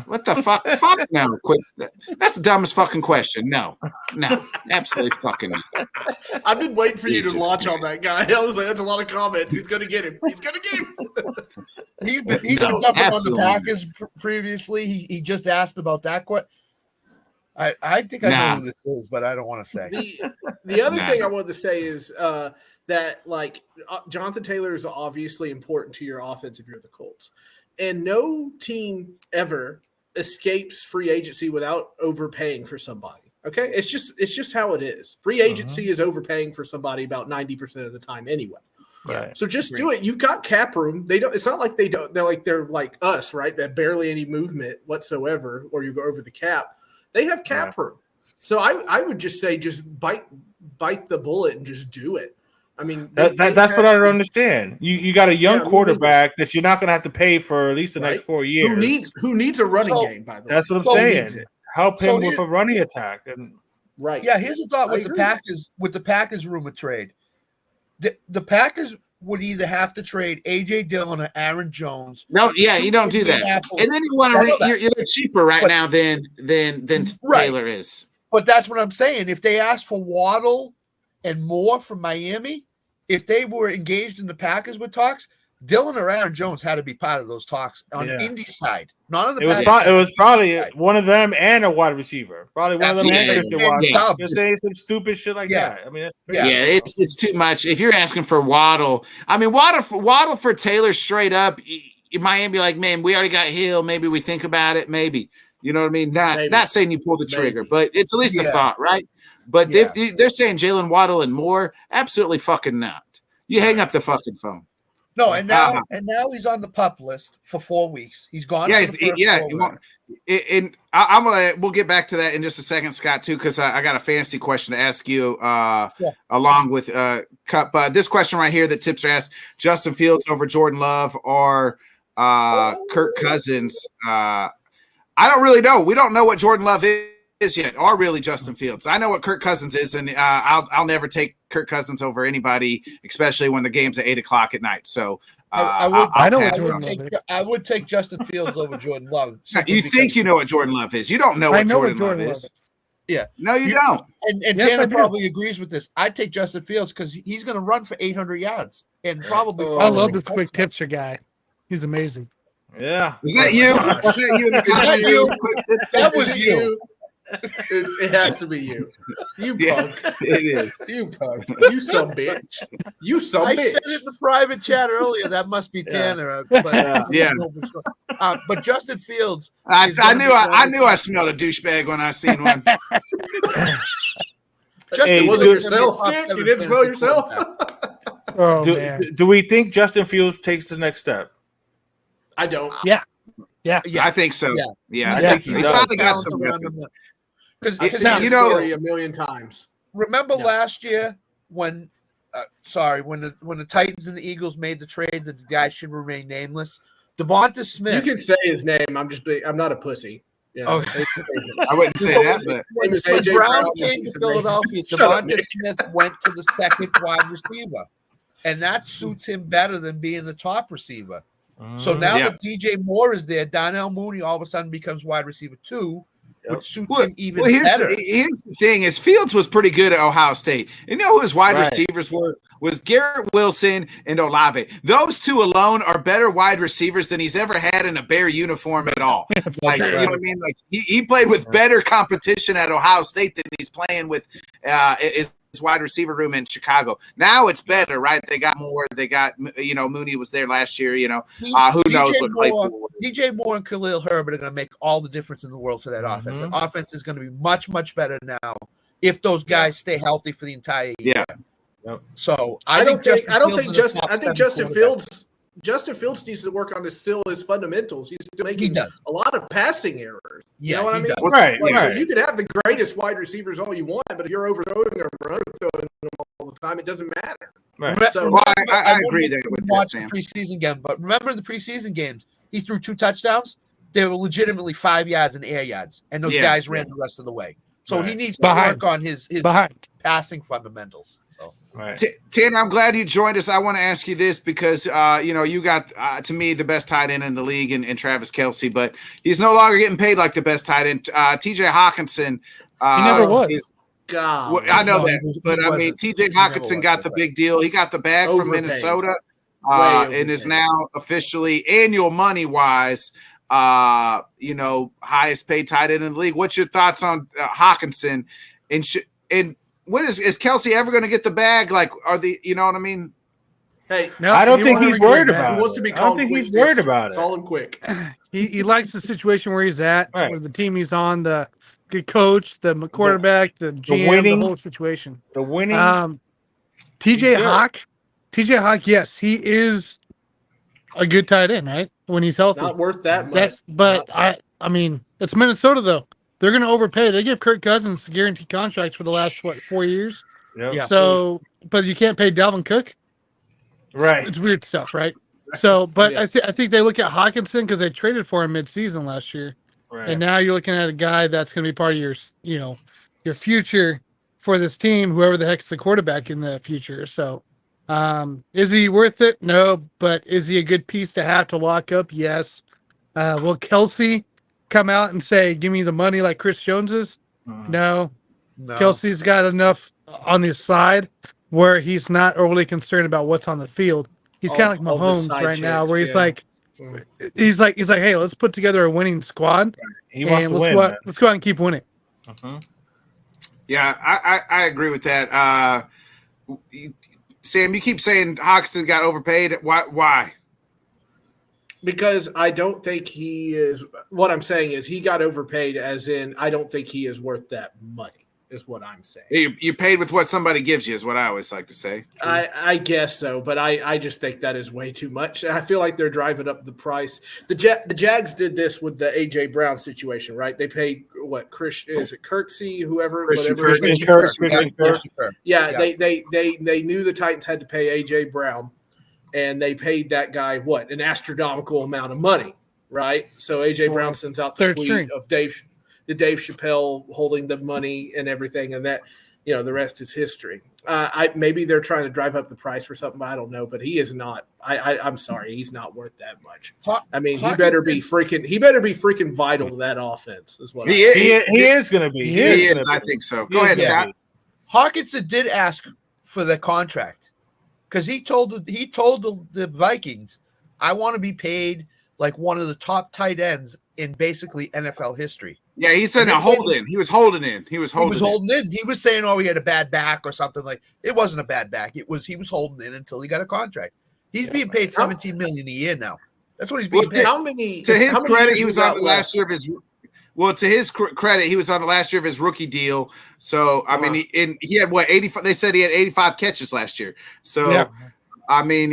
what the fuck? Fuck no. Quit. That's the dumbest fucking question. No, absolutely fucking not. I've been waiting for you to launch on that guy. I was like, that's a lot of comments. He's gonna get him. He's been jumping on the Packers previously. He just asked about that question. I think I know who this is, but I don't want to say. The other thing I wanted to say is that Jonathan Taylor is obviously important to your offense if you're the Colts. And no team ever escapes free agency without overpaying for somebody. Okay, it's just how it is. Free agency is overpaying for somebody about 90% of the time anyway. Right. So just do it. You've got cap room. They don't. It's not like they don't. They're like us, right? That barely any movement whatsoever, or you go over the cap. They have cap room. So I would just say just bite the bullet and just do it. I mean, that's what I don't understand. You got a young quarterback that you're not going to have to pay for at least the next 4 years. Who needs a running game? By the way, that's what I'm saying. Help him with a running attack. Right. Yeah. Here's a thought with the Packers rumor trade. The Packers would either have to trade A.J. Dillon or Aaron Jones. No, yeah, you don't do that. And then you want to you're cheaper now than Taylor is. But that's what I'm saying. If they ask for Waddle and more from Miami, if they were engaged in the Packers with talks, Dillon or Aaron Jones had to be part of those talks on Indy's side, not on the Packers. It was probably one of them and a wide receiver. Probably one of them and a saying some stupid shit like that. I mean, it's too much. If you're asking for Waddle, I mean, Waddle for Taylor straight up, Miami like, man, we already got Hill. Maybe we think about it. Maybe. You know what I mean? Not saying you pull the trigger, but it's at least a thought, right? But if they're saying Jalen Waddle and more, absolutely fucking not. You hang up the fucking phone. No, and now he's on the PUP list for 4 weeks. He's gone. Yeah, we'll get back to that in just a second, Scott, too, because I got a fantasy question to ask you along with Cup. This question right here that Tipster asked: Justin Fields over Jordan Love or Kirk Cousins? I don't really know. We don't know what Jordan Love is yet, or really Justin Fields. I know what Kirk Cousins is, and I'll never take Kirk Cousins over anybody, especially when the game's at 8:00 at night. So I would take Justin Fields over Jordan Love. You think you know what Jordan Love is? You don't know what Jordan Love is. Yeah, no, you don't. And yes, Tanner probably agrees with this. I'd take Justin Fields because he's going to run for 800 yards and probably. I love this quick tipster guy. He's amazing. Yeah, is that you? Is that you? That was you. It has to be you. You punk. It is. You punk. You some bitch. You some I bitch. said it in the private chat earlier. That must be Tanner. Yeah. But Justin Fields. I knew I smelled a douchebag when I seen one. Justin, was it yourself? You didn't smell yourself. Do we think Justin Fields takes the next step? I don't. Yeah, I think so. Yeah. I think he he's finally got some. Because you know, a million times. Remember last year when the Titans and the Eagles made the trade that the guy should remain nameless? Devonta Smith. You can say his name. I'm not a pussy. Yeah. Okay. I wouldn't say that, but when Brown came to Philadelphia, Devonta Smith went to the second wide receiver, and that suits him better than being the top receiver. So now that DJ Moore is there, Donnell Mooney all of a sudden becomes wide receiver 2, which suits him even better. Here's the thing: is Fields was pretty good at Ohio State. You know who his wide receivers were? Was Garrett Wilson and Olave. Those two alone are better wide receivers than he's ever had in a Bear uniform at all. You know what I mean? Like he played with better competition at Ohio State than he's playing with his wide receiver room in Chicago. Now it's better, right? They got more. They got, Mooney was there last year. Who knows what Claypool. DJ Moore and Khalil Herbert are going to make all the difference in the world for that offense. The offense is going to be much, much better now if those guys stay healthy for the entire year. Yeah. Yep. So I think Justin Fields needs to work on his fundamentals. He's still making a lot of passing errors. You know what I mean? Right. So you could have the greatest wide receivers all you want, but if you're overthrowing them or underthrowing them all the time, it doesn't matter. Right. So I agree there with watch that, Sam. the preseason game, but remember in the preseason games, he threw 2 touchdowns. They were legitimately 5 yards in air yards, and those guys ran the rest of the way. So he needs to work on his passing fundamentals. So. Right. Tanner, I'm glad you joined us. I want to ask you this because, you got, to me, the best tight end in the league in Travis Kelce, but he's no longer getting paid like the best tight end. TJ Hawkinson. He never was. I know that, but I mean, TJ Hawkinson got the big deal. He got the bag from Minnesota and is now officially annual money-wise, highest paid tight end in the league. What's your thoughts on Hawkinson? And when is Kelce ever going to get the bag? Like, you know what I mean? Hey, I don't think he's worried about it. He wants to be called quick. He's worried about it. Call him quick. He likes the situation where he's at, where the team he's on, the good coach, the quarterback, the GM, the whole situation. The winning. TJ Hawk, yes, he is a good tight end, right? When he's healthy. Not worth that much. But I mean, it's Minnesota though. They're going to overpay. They give Kirk Cousins guaranteed contracts for the last 4 years. Yep. Yeah. So, but you can't pay Dalvin Cook. Right. It's weird stuff, right? So, but I think they look at Hawkinson because they traded for him mid-season last year, and now you're looking at a guy that's going to be part of your future for this team, whoever the heck's the quarterback in the future. So, is he worth it? No, but is he a good piece to have to lock up? Yes. Will Kelce come out and say, "Give me the money" like Chris Jones is? No. Kelce's got enough on the side where he's not overly concerned about what's on the field. He's kind of like Mahomes right now, where he's like, hey, let's put together a winning squad. He wants to win. Let's go out and keep winning. Yeah, I agree with that. Sam, you keep saying Hawkinson got overpaid. Why? Because I don't think he is. What I'm saying is he got overpaid, as in I don't think he is worth that money. is what I'm saying. You're paid with what somebody gives you is what I always like to say. I guess so, but I just think that is way too much. I feel like they're driving up the price. The Jags did this with the A.J. Brown situation, right? They paid what Kirksey, whoever, whatever. Yeah, they knew the Titans had to pay A.J. Brown, and they paid that guy an astronomical amount of money, right? So A.J. Brown sends out the tweet of Dave Chappelle holding the money and everything, and that, the rest is history. Maybe they're trying to drive up the price for something, I don't know, but he is not. I'm sorry, he's not worth that much. I mean, he better be freaking vital to that offense. Is what he is going to be. He is. I think so. Go ahead, Scott. Hawkinson did ask for the contract because he told the Vikings, "I want to be paid like one of the top tight ends in basically NFL history." Yeah, he said holding. He was holding in. He was holding in. He was saying, "Oh, he had a bad back or something." Like, it wasn't a bad back. He was holding in until he got a contract. He's being paid $17 million a year now. That's what he's being paid. To his credit, he was on the last year of his. Well, to his credit, he was on the last year of his rookie deal. So I mean, he had 85. They said he had 85 catches last year. So I mean,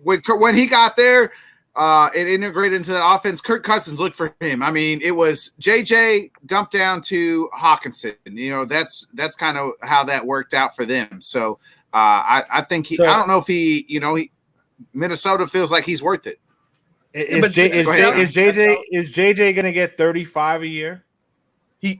when he got there. It integrated into the offense. Kirk Cousins looked for him. I mean, it was JJ dumped down to Hawkinson. That's kind of how that worked out for them. So I think I don't know if Minnesota feels like he's worth it. Is JJ going to get 35 a year?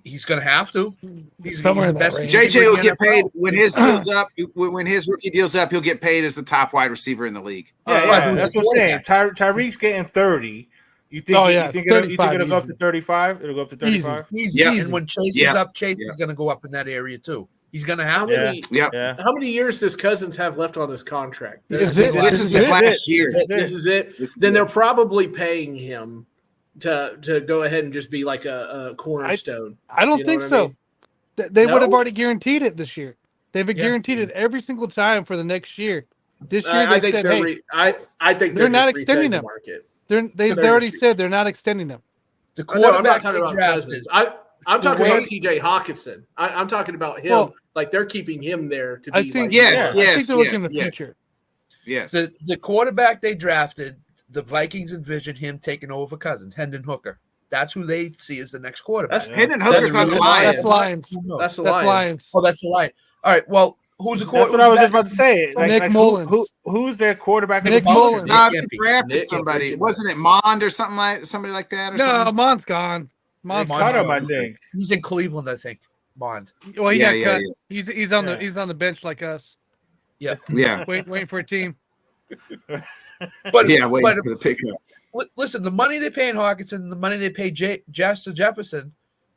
He's going to have to. He's somewhere in that range. JJ will get paid when his deal's up. When his rookie deal's up, he'll get paid as the top wide receiver in the league. That's what I'm saying. Tyreek's getting 30. You think it'll go up to 35? It'll go up to 35. Easy. And when Chase is up, Chase is going to go up in that area too. He's going to have How many years does Cousins have left on his contract? This is his last year. This is it. Then they're probably paying him to go ahead and just be like a cornerstone. I don't think so. I mean? They would have already guaranteed it this year. They've guaranteed it every single time for the next year. This year I think they're not extending them. They've already said they're not extending them. The quarterback I'm not talking about Cousins. I'm talking about TJ Hawkinson. I'm talking about him. Well, like they're keeping him there to be. I think yes. I think they're looking in the future. Yes. The quarterback they drafted, the Vikings envisioned him taking over for Cousins, Hendon Hooker. That's who they see as the next quarterback. Hendon Hooker's on the Lions. That's Lions. That's the Lions. Oh, that's the Lions. All right. Well, who's the quarterback? That's what I was just about to say. Nick Mullins. Who's their quarterback? Nick Mullins. They drafted somebody. Wasn't it Mond or somebody like that? Or something? Mond's gone. Mond's cut him, I think. He's in Cleveland, I think. Mond. Well, he got cut. Yeah. He's on the bench like us. Yeah. Waiting for a team. But waiting for the pickup. Listen, the money they pay in Hawkinson, the money they pay Justin Jefferson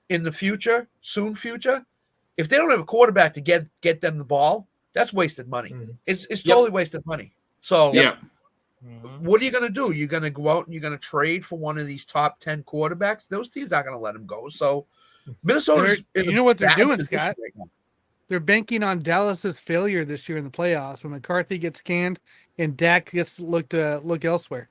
in the future, if they don't have a quarterback to get them the ball, that's wasted money. Mm-hmm. It's totally wasted money. So what are you going to do? You're going to go out and you're going to trade for one of these top 10 quarterbacks? Those teams aren't going to let them go. So Minnesota, you know what they're doing, Scott? Right, they're banking on Dallas's failure this year in the playoffs when McCarthy gets canned and Dak gets to look elsewhere.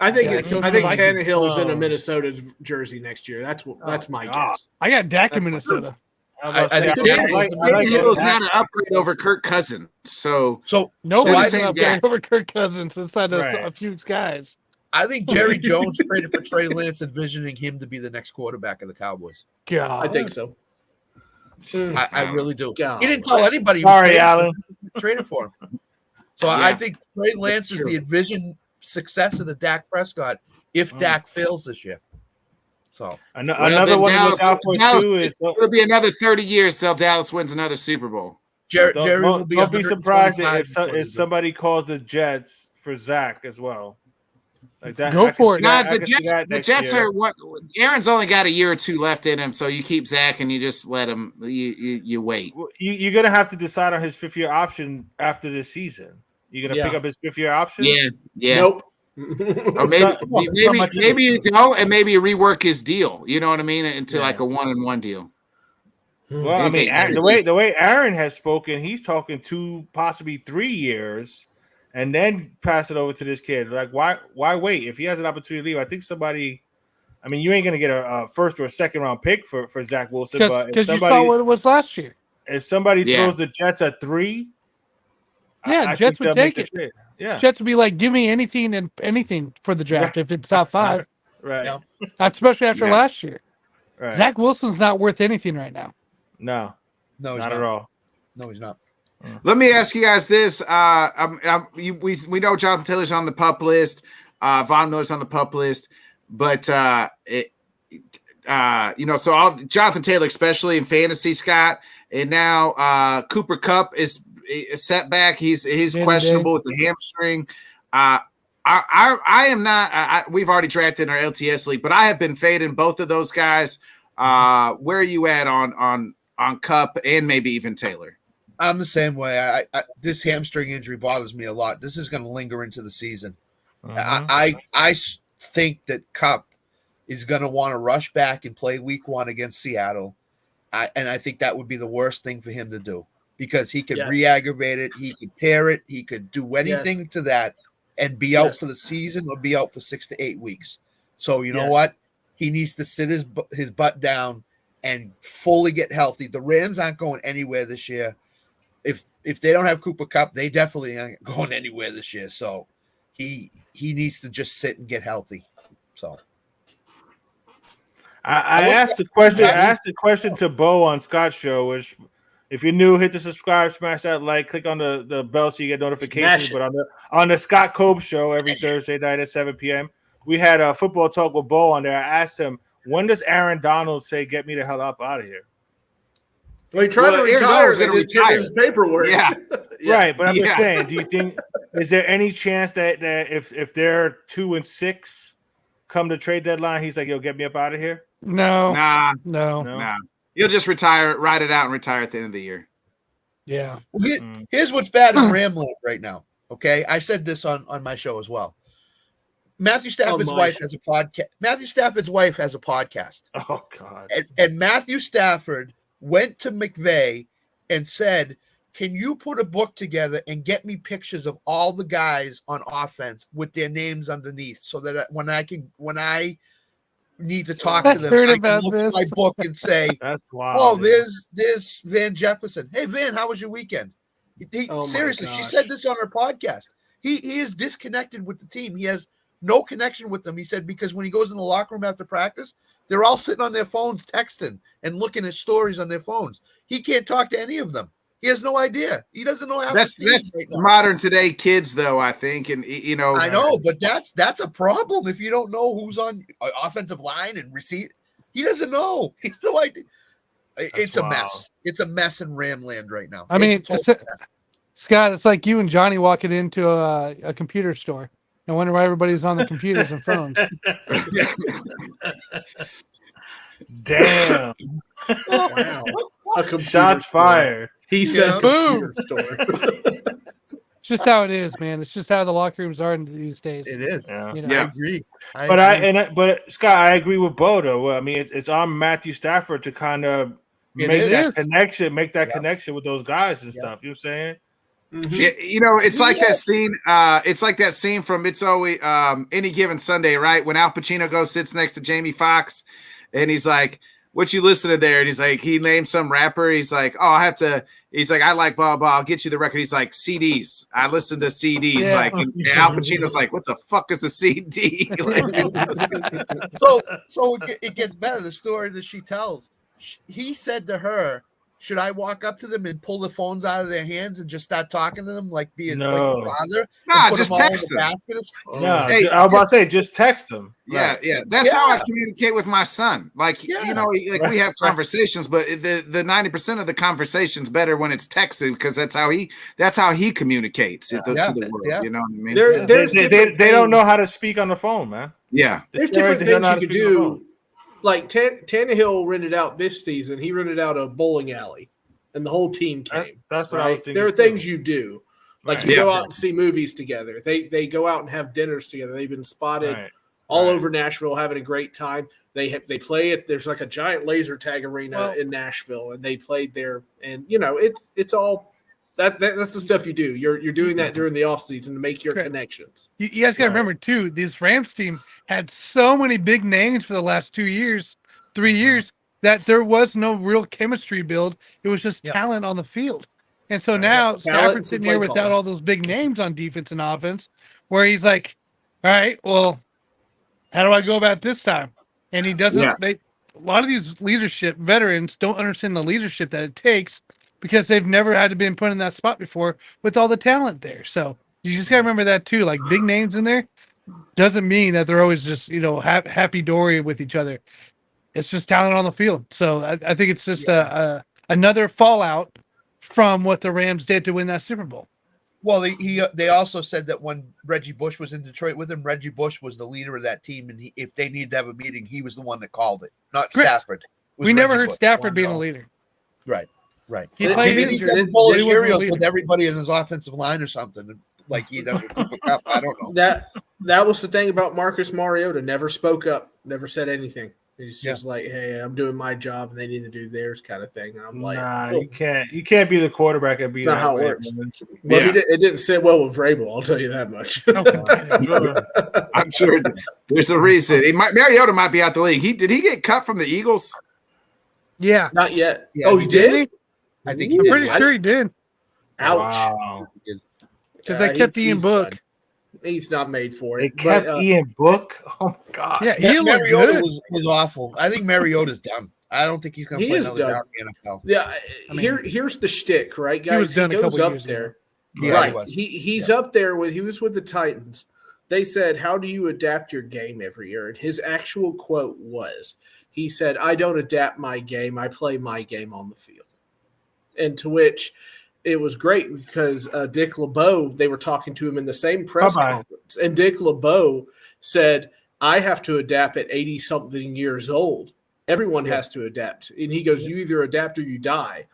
I think Tannehill's in a Minnesota jersey next year. That's my guess. I got Dak in Minnesota. Tannehill's not an upgrade over Kirk Cousins. So nobody's an upgrade over Kirk Cousins inside a few guys. I think Jerry Jones traded for Trey Lance, envisioning him to be the next quarterback of the Cowboys. God, I think so. I really do. God. He didn't tell anybody. Sorry, Alan. Traded for him. So I think Trey Lance is the envisioned success of the Dak Prescott if Dak fails this year. So another one to look out for too is it'll be another 30 years till Dallas wins another Super Bowl. Jerry don't be surprised if somebody calls the Jets for Zach as well. Like that, go for it. Nah, the Jets are what? Aaron's only got a year or two left in him, so you keep Zach and you just let him. You wait. You're gonna have to decide on his 5th-year option after this season. You're gonna pick up his 5th-year option. Yeah. Nope. Or maybe you don't, and maybe you rework his deal. You know what I mean? Into like a 1-and-1 deal. Well, I mean, the way Aaron has spoken, he's talking 2, possibly 3 years. And then pass it over to this kid. Like, why wait? If he has an opportunity to leave, I think I mean, you ain't gonna get a first or a second round pick for Zach Wilson, but because you saw what it was last year. If somebody throws the Jets at 3, I Jets would take it. Trade. Yeah, Jets would be like, give me anything and anything for the draft if it's top 5. Right. Yeah. Especially after last year. Right. Zach Wilson's not worth anything right now. No, he's not at all. No, he's not. Let me ask you guys this. We know Jonathan Taylor's on the PUP list. Von Miller's on the PUP list. But, so Jonathan Taylor, especially in fantasy, Scott, and now Cooper Kupp is a setback. He's questionable with the hamstring. I am not. We've already drafted in our LTS league, but I have been fading both of those guys. Where are you at on Kupp and maybe even Taylor? I'm the same way. I this hamstring injury bothers me a lot. This is going to linger into the season. I think that Kupp is going to want to rush back and play week 1 against Seattle. And I think that would be the worst thing for him to do because he could re-aggravate it. He could tear it. He could do anything to that and be out for the season or be out for 6 to 8 weeks. So you know what? He needs to sit his butt down and fully get healthy. The Rams aren't going anywhere this year. If they don't have Cooper Kupp, they definitely aren't going anywhere this year. So he needs to just sit and get healthy. So I asked the question. I asked the question to Bo on Scott's show, which if you're new, hit the subscribe, smash that like, click on the bell so you get notifications. But on the Scott Cobe show every Thursday night at 7 p.m., we had a football talk with Bo on there. I asked him, when does Aaron Donald say, "Get me the hell up out of here"? Well, he tried to retire. Going to retire his paperwork. Yeah. Right. But I'm just saying, do you think is there any chance that if they're 2-6 come to trade deadline, he's like, "Yo, get me up out of here"? No. Nah. You'll just retire, ride it out, and retire at the end of the year. Yeah. Well, here's what's bad in Ramland right now. Okay, I said this on my show as well. Matthew Stafford's wife has a podcast. Matthew Stafford's wife has a podcast. Oh God! And Matthew Stafford went to McVay and said, "Can you put a book together and get me pictures of all the guys on offense with their names underneath, so that when I need to talk to them, I can look at my book and say, that's wild, oh, there's Van Jefferson. Hey, Van, how was your weekend?" Seriously, she said this on her podcast. He is disconnected with the team. He has no connection with them. He said because when he goes in the locker room after practice, they're all sitting on their phones texting and looking at stories on their phones. He can't talk to any of them. He has no idea. He doesn't know how. That's right now. Modern today kids, though, I think, and I know, but that's a problem if you don't know who's on offensive line and receive. He doesn't know. He's no idea. It's a mess. It's a mess in Ramland right now. I mean, Scott, it's like you and Johnny walking into a computer store. I wonder why everybody's on the computers and phones. Damn. Wow. Shots fired. He said boom. Store. It's just how it is, man. It's just how the locker rooms are these days. It is. You know? I agree. But Scott, I agree with Bo though. I mean, it's on Matthew Stafford to kind of make that connection with those guys and stuff. You know what I'm saying? Mm-hmm. It's like that scene. It's like that scene from It's Always Any Given Sunday, right? When Al Pacino sits next to Jamie Foxx, and he's like, "What you listening to there?" And he's like, he named some rapper. He's like, "Oh, I have to." He's like, "I like blah blah. I'll get you the record." He's like, "CDs. I listen to CDs." Yeah. Like, and Al Pacino's like, "What the fuck is a CD?" So it gets better. The story that she tells. He said to her, "Should I walk up to them and pull the phones out of their hands and just start talking to them like being like a father?" Nah, just text them. No, hey, I was about to say, just text them. Yeah, right. yeah. That's how I communicate with my son. Like, we have conversations, but the 90% of the conversation's better when it's texted because that's how he communicates to the world. Yeah. You know what I mean? They don't know how to speak on the phone, man. Yeah. There's different things you could do. Like Tannehill rented out this season. He rented out a bowling alley, and the whole team came. That's what I was thinking. There are things you do, like you go out and see movies together. They go out and have dinners together. They've been spotted all over Nashville having a great time. They play it. There's like a giant laser tag arena in Nashville, and they played there. And it's all That's the stuff you do. You're doing that during the offseason to make your connections. You guys got to remember too, this Rams team had so many big names for the last 2 years, 3 years, that there was no real chemistry build. It was just talent on the field. And so now Stafford's sitting here without all those big names on defense and offense, where he's like, all right, well, how do I go about this time? And he doesn't. A lot of these leadership veterans don't understand the leadership that it takes because they've never had to been put in that spot before with all the talent there. So you just got to remember that too. Like big names in there doesn't mean that they're always just, happy dory with each other. It's just talent on the field. So I think it's just another fallout from what the Rams did to win that Super Bowl. Well, they also said that when Reggie Bush was in Detroit with him, Reggie Bush was the leader of that team, and if they needed to have a meeting, he was the one that called it, not Stafford. We never heard Stafford being a leader. Right. He played a bowl of cereals with everybody in his offensive line or something, like he does with Cooper Kupp. I don't know. That was the thing about Marcus Mariota. Never spoke up, never said anything. He's just like, hey, I'm doing my job, and they need to do theirs, kind of thing. And I'm like, nah, you can't be the quarterback and be that how it works. Well, it didn't sit well with Vrabel. I'll tell you that much. I'm sure there's a reason. Mariota might be out the league. Did he get cut from the Eagles? Yeah, not yet. Yeah, he did. I think he I'm did. pretty sure he did. Ouch. Wow. Because they kept Ian Book. Done. He's not made for it. They kept Ian Book. Oh my God. Yeah, Mariota was awful. I think Mariota's done. I don't think he's going to play another down in the NFL. Yeah, here's the shtick, right, guys? He was done a couple up years there. Yeah, right. He's up there when he was with the Titans. They said, "How do you adapt your game every year?" And his actual quote was, he said, "I don't adapt my game. I play my game on the field." And to which it was great because Dick LeBeau, they were talking to him in the same press conference. And Dick LeBeau said, I have to adapt at 80-something years old. Everyone has to adapt. And he goes, you either adapt or you die.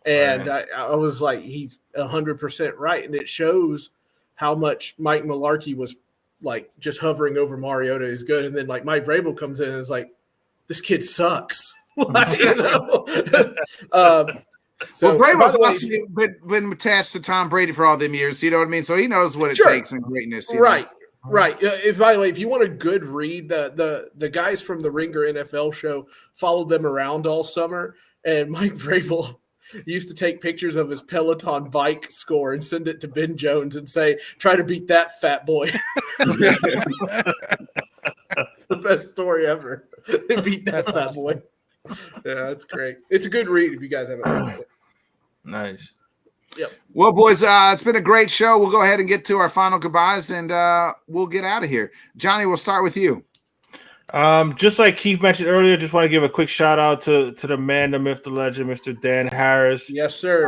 And I was like, he's 100% right. And it shows how much Mike Mularkey was like just hovering over Mariota is good. And then like Mike Vrabel comes in and is like, this kid sucks. So Vrabel's also been attached to Tom Brady for all them years. You know what I mean? So he knows what it takes in greatness. Right. By the way, if you want a good read, the guys from the Ringer NFL show followed them around all summer, and Mike Vrabel used to take pictures of his Peloton bike score and send it to Ben Jones and say, try to beat that fat boy. The best story ever. Beat that fat boy. Yeah, that's great. It's a good read if you guys haven't read it. Nice. Yep. Well, boys, it's been a great show. We'll go ahead and get to our final goodbyes, and we'll get out of here. Johnny, we'll start with you. Just like Keith mentioned earlier, just want to give a quick shout out to the man, the myth, the legend, Mr. Dan Harris. Yes, sir.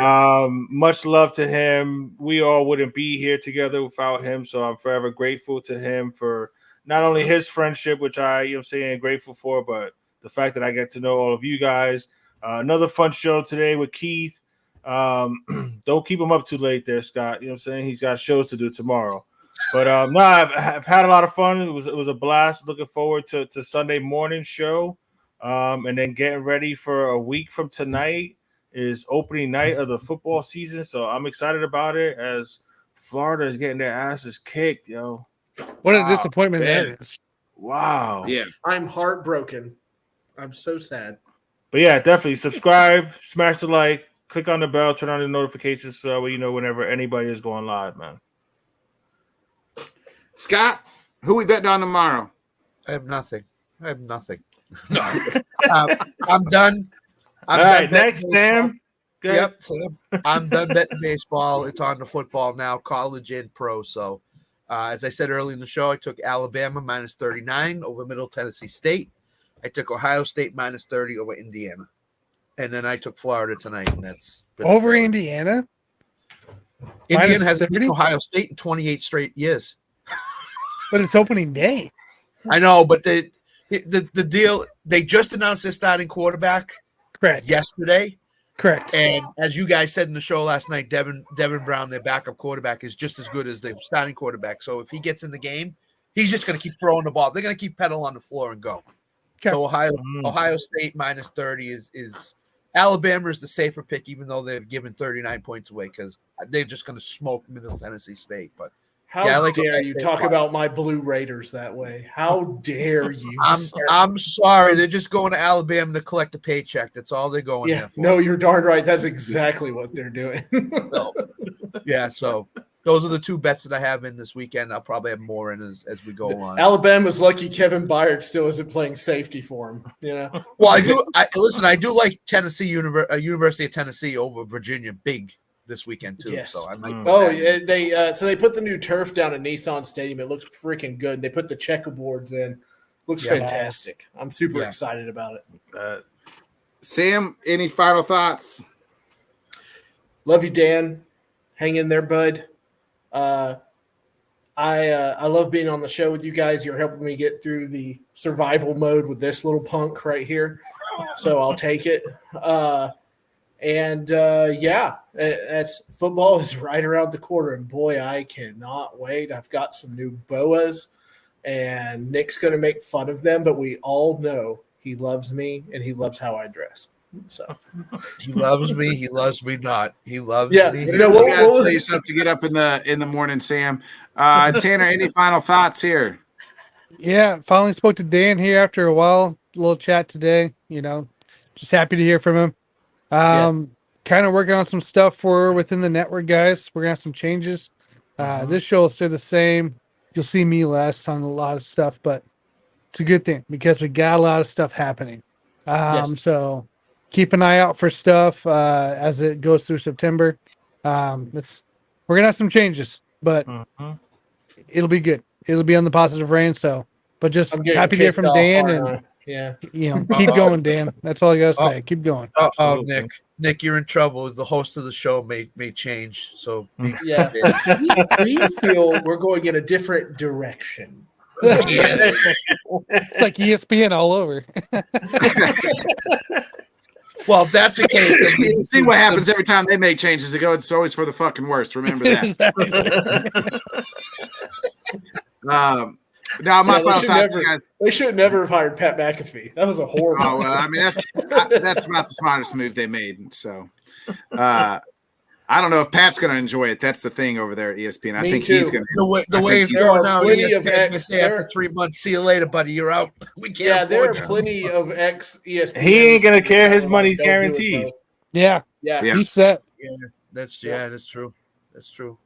Much love to him. We all wouldn't be here together without him, so I'm forever grateful to him for not only his friendship, which I'm grateful for, but the fact that I get to know all of you guys. Another fun show today with Keith. Don't keep him up too late there, Scott. You know what I'm saying? He's got shows to do tomorrow. But I've had a lot of fun. It was a blast. Looking forward to Sunday morning show. And then getting ready for a week from tonight is opening night of the football season. So I'm excited about it as Florida is getting their asses kicked, yo. What a disappointment that is. Wow. Yeah. I'm heartbroken. I'm so sad. But yeah, definitely subscribe, smash the like, click on the bell, turn on the notifications so you know whenever anybody is going live, man. Scott, who we betting on tomorrow? I have nothing. No. I'm done. All right, next, Sam. Yep, Sam. I'm done betting baseball. It's on to football now, college and pro. So, as I said earlier in the show, I took Alabama minus 39 over Middle Tennessee State. I took Ohio State minus 30 over Indiana. And then I took Florida tonight, and that's over Indiana. Indiana hasn't beaten Ohio State in 28 straight years. But it's opening day. I know, but the deal, they just announced their starting quarterback yesterday. Correct. And as you guys said in the show last night, Devin Brown, their backup quarterback, is just as good as the starting quarterback. So if he gets in the game, he's just going to keep throwing the ball. They're going to keep pedal on the floor and go. Okay. So Ohio State minus 30 is Alabama is the safer pick, even though they've given 39 points away because they're just going to smoke Middle Tennessee State. But how dare you talk about my Blue Raiders that way? How dare you? I'm sorry. They're just going to Alabama to collect a paycheck. That's all they're going there for. No, you're darn right. That's exactly what they're doing. So those are the two bets that I have in this weekend. I'll probably have more in as we go along. Alabama's lucky Kevin Byard still isn't playing safety for him. Well, I do like Tennessee University of Tennessee over Virginia big this weekend too. Yes. So I might. They put the new turf down at Nissan Stadium. It looks freaking good. They put the checkerboards in. Looks fantastic. I'm super excited about it. Sam, any final thoughts? Love you, Dan. Hang in there, bud. I love being on the show with you guys. You're helping me get through the survival mode with this little punk right here. So I'll take it. That's football is right around the corner, and boy, I cannot wait. I've got some new boas, and Nick's going to make fun of them, but we all know he loves me and he loves how I dress. So he loves me. He loves me not. He loves me. You know what was yourself to get up in the morning, Sam? Tanner, any final thoughts here? Yeah, finally spoke to Dan here after a while. A little chat today. Just happy to hear from him. Kind of working on some stuff for within the network, guys. We're gonna have some changes. This show will stay the same. You'll see me less on a lot of stuff, but it's a good thing because we got a lot of stuff happening. So keep an eye out for stuff as it goes through September. We're gonna have some changes, but it'll be good. It'll be on the positive range. So, but just happy to hear from Dan and keep going, Dan. That's all I gotta say. Keep going. Nick, you're in trouble. The host of the show may change. So we feel we're going in a different direction. It's like ESPN all over. Well, if that's the case, then you see what happens every time they make changes. It's always for the fucking worst. Remember that. Now, my final thoughts, guys. They should never have hired Pat McAfee. That was a horrible. Oh well, I mean that's about the smartest move they made. So, I don't know if Pat's going to enjoy it. That's the thing over there at ESPN. I think he's going to. The way it's going now, ESPN say after 3 months, see you later, buddy. You're out. We can't. Yeah, there are plenty of ex-ESPN. He ain't going to care. His money's guaranteed. Yeah. He's set. Yeah, that's true. That's true.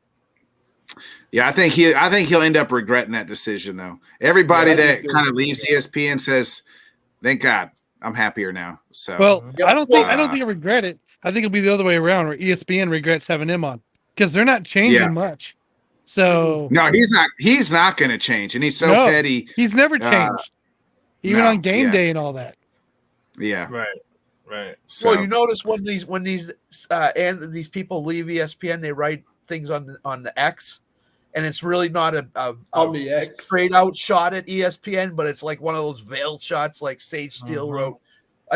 Yeah, I think he'll end up regretting that decision though. Everybody that kind of leaves ESPN says, "Thank God, I'm happier now." So, I don't think he'll regret it. I think it'll be the other way around, where ESPN regrets having him on because they're not changing much. So no, he's not going to change, and he's so petty. He's never changed, even on game day and all that. Yeah, right. So, well, you notice when these people leave ESPN, they write things on the X, and it's really not a straight out shot at ESPN, but it's like one of those veiled shots, like Sage Steele wrote.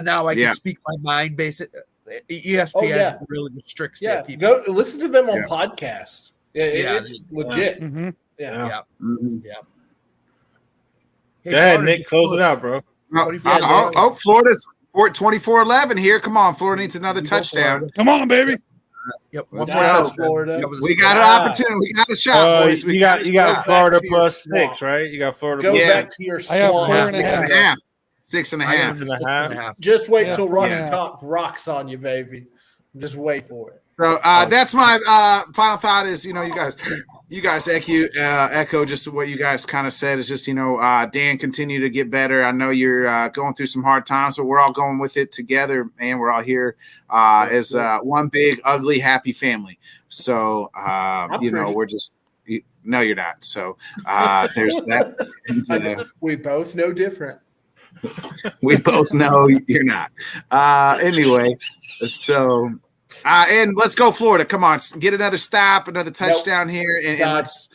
Now I can speak my mind. Basically, ESPN really restricts their people. Go listen to them on podcasts. It's legit. Mm-hmm. Yeah. Go ahead, Nick. Close it out, bro. Florida's 24-11 here. Come on, Florida needs another touchdown. Come on, baby. Yep. Florida. We got an opportunity. We got a shot, boys. You got Florida plus 6, right? You got Florida. Go back to your swamp. 6.5. 6.5. Just wait till Rocky Top rocks on you, baby. Just wait for it. So that's my final thought. Is you guys echo just what you guys kind of said. Is just Dan, continue to get better. I know you're going through some hard times, but we're all going with it together, man. We're all here as one big, ugly, happy family. So we're just. No, you're not. So there's that. We both know different. We both know you're not. Anyway, so and let's go Florida. Come on, get another stop, another touchdown here, and let's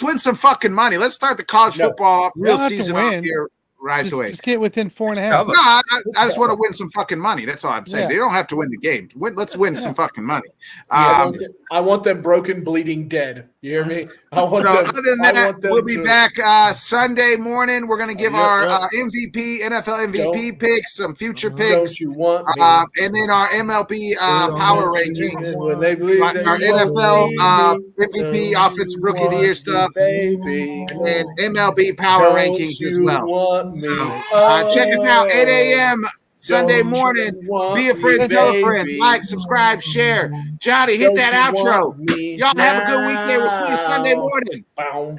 win some fucking money. Let's start the college football real season off here right away. Just get within 4.5. No, I just want to win some fucking money. That's all I'm saying. They don't have to win the game. Let's win some fucking money. I want them broken, bleeding, dead. You hear me? I want So them, other than I that, want them we'll be to- back Sunday morning. We're going to give our MVP, NFL MVP picks, some future picks. Don't you want me? And then our MLB power rankings. When they believe Our that you NFL won't see MVP, me, Offensive Rookie of the Year stuff. baby. And then MLB power rankings as well. Want me? So, check us out, 8 a.m. Sunday morning. Be a friend, tell a friend. Like, subscribe, share. Johnny, hit that outro. Y'all have a good weekend. We'll see you Sunday morning.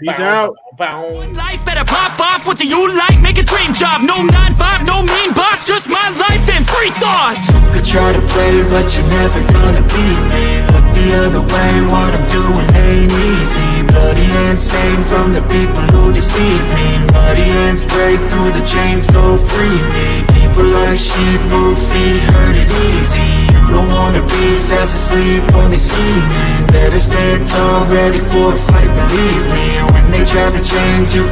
Peace out. Life better pop off. What do you like? Make a dream job. No 9-5, no mean boss. Just my life and free thoughts. Could try to play, but you're never gonna beat me. Look the other way, what I'm doing ain't easy. Bloody hands stained from the people who deceive me. Muddy hands break through the chains, go free me. People like sheep move feet, hurt it easy. You don't wanna be fast asleep when they scheming. Better stand tall, ready for a fight, believe me. When they try to change, you can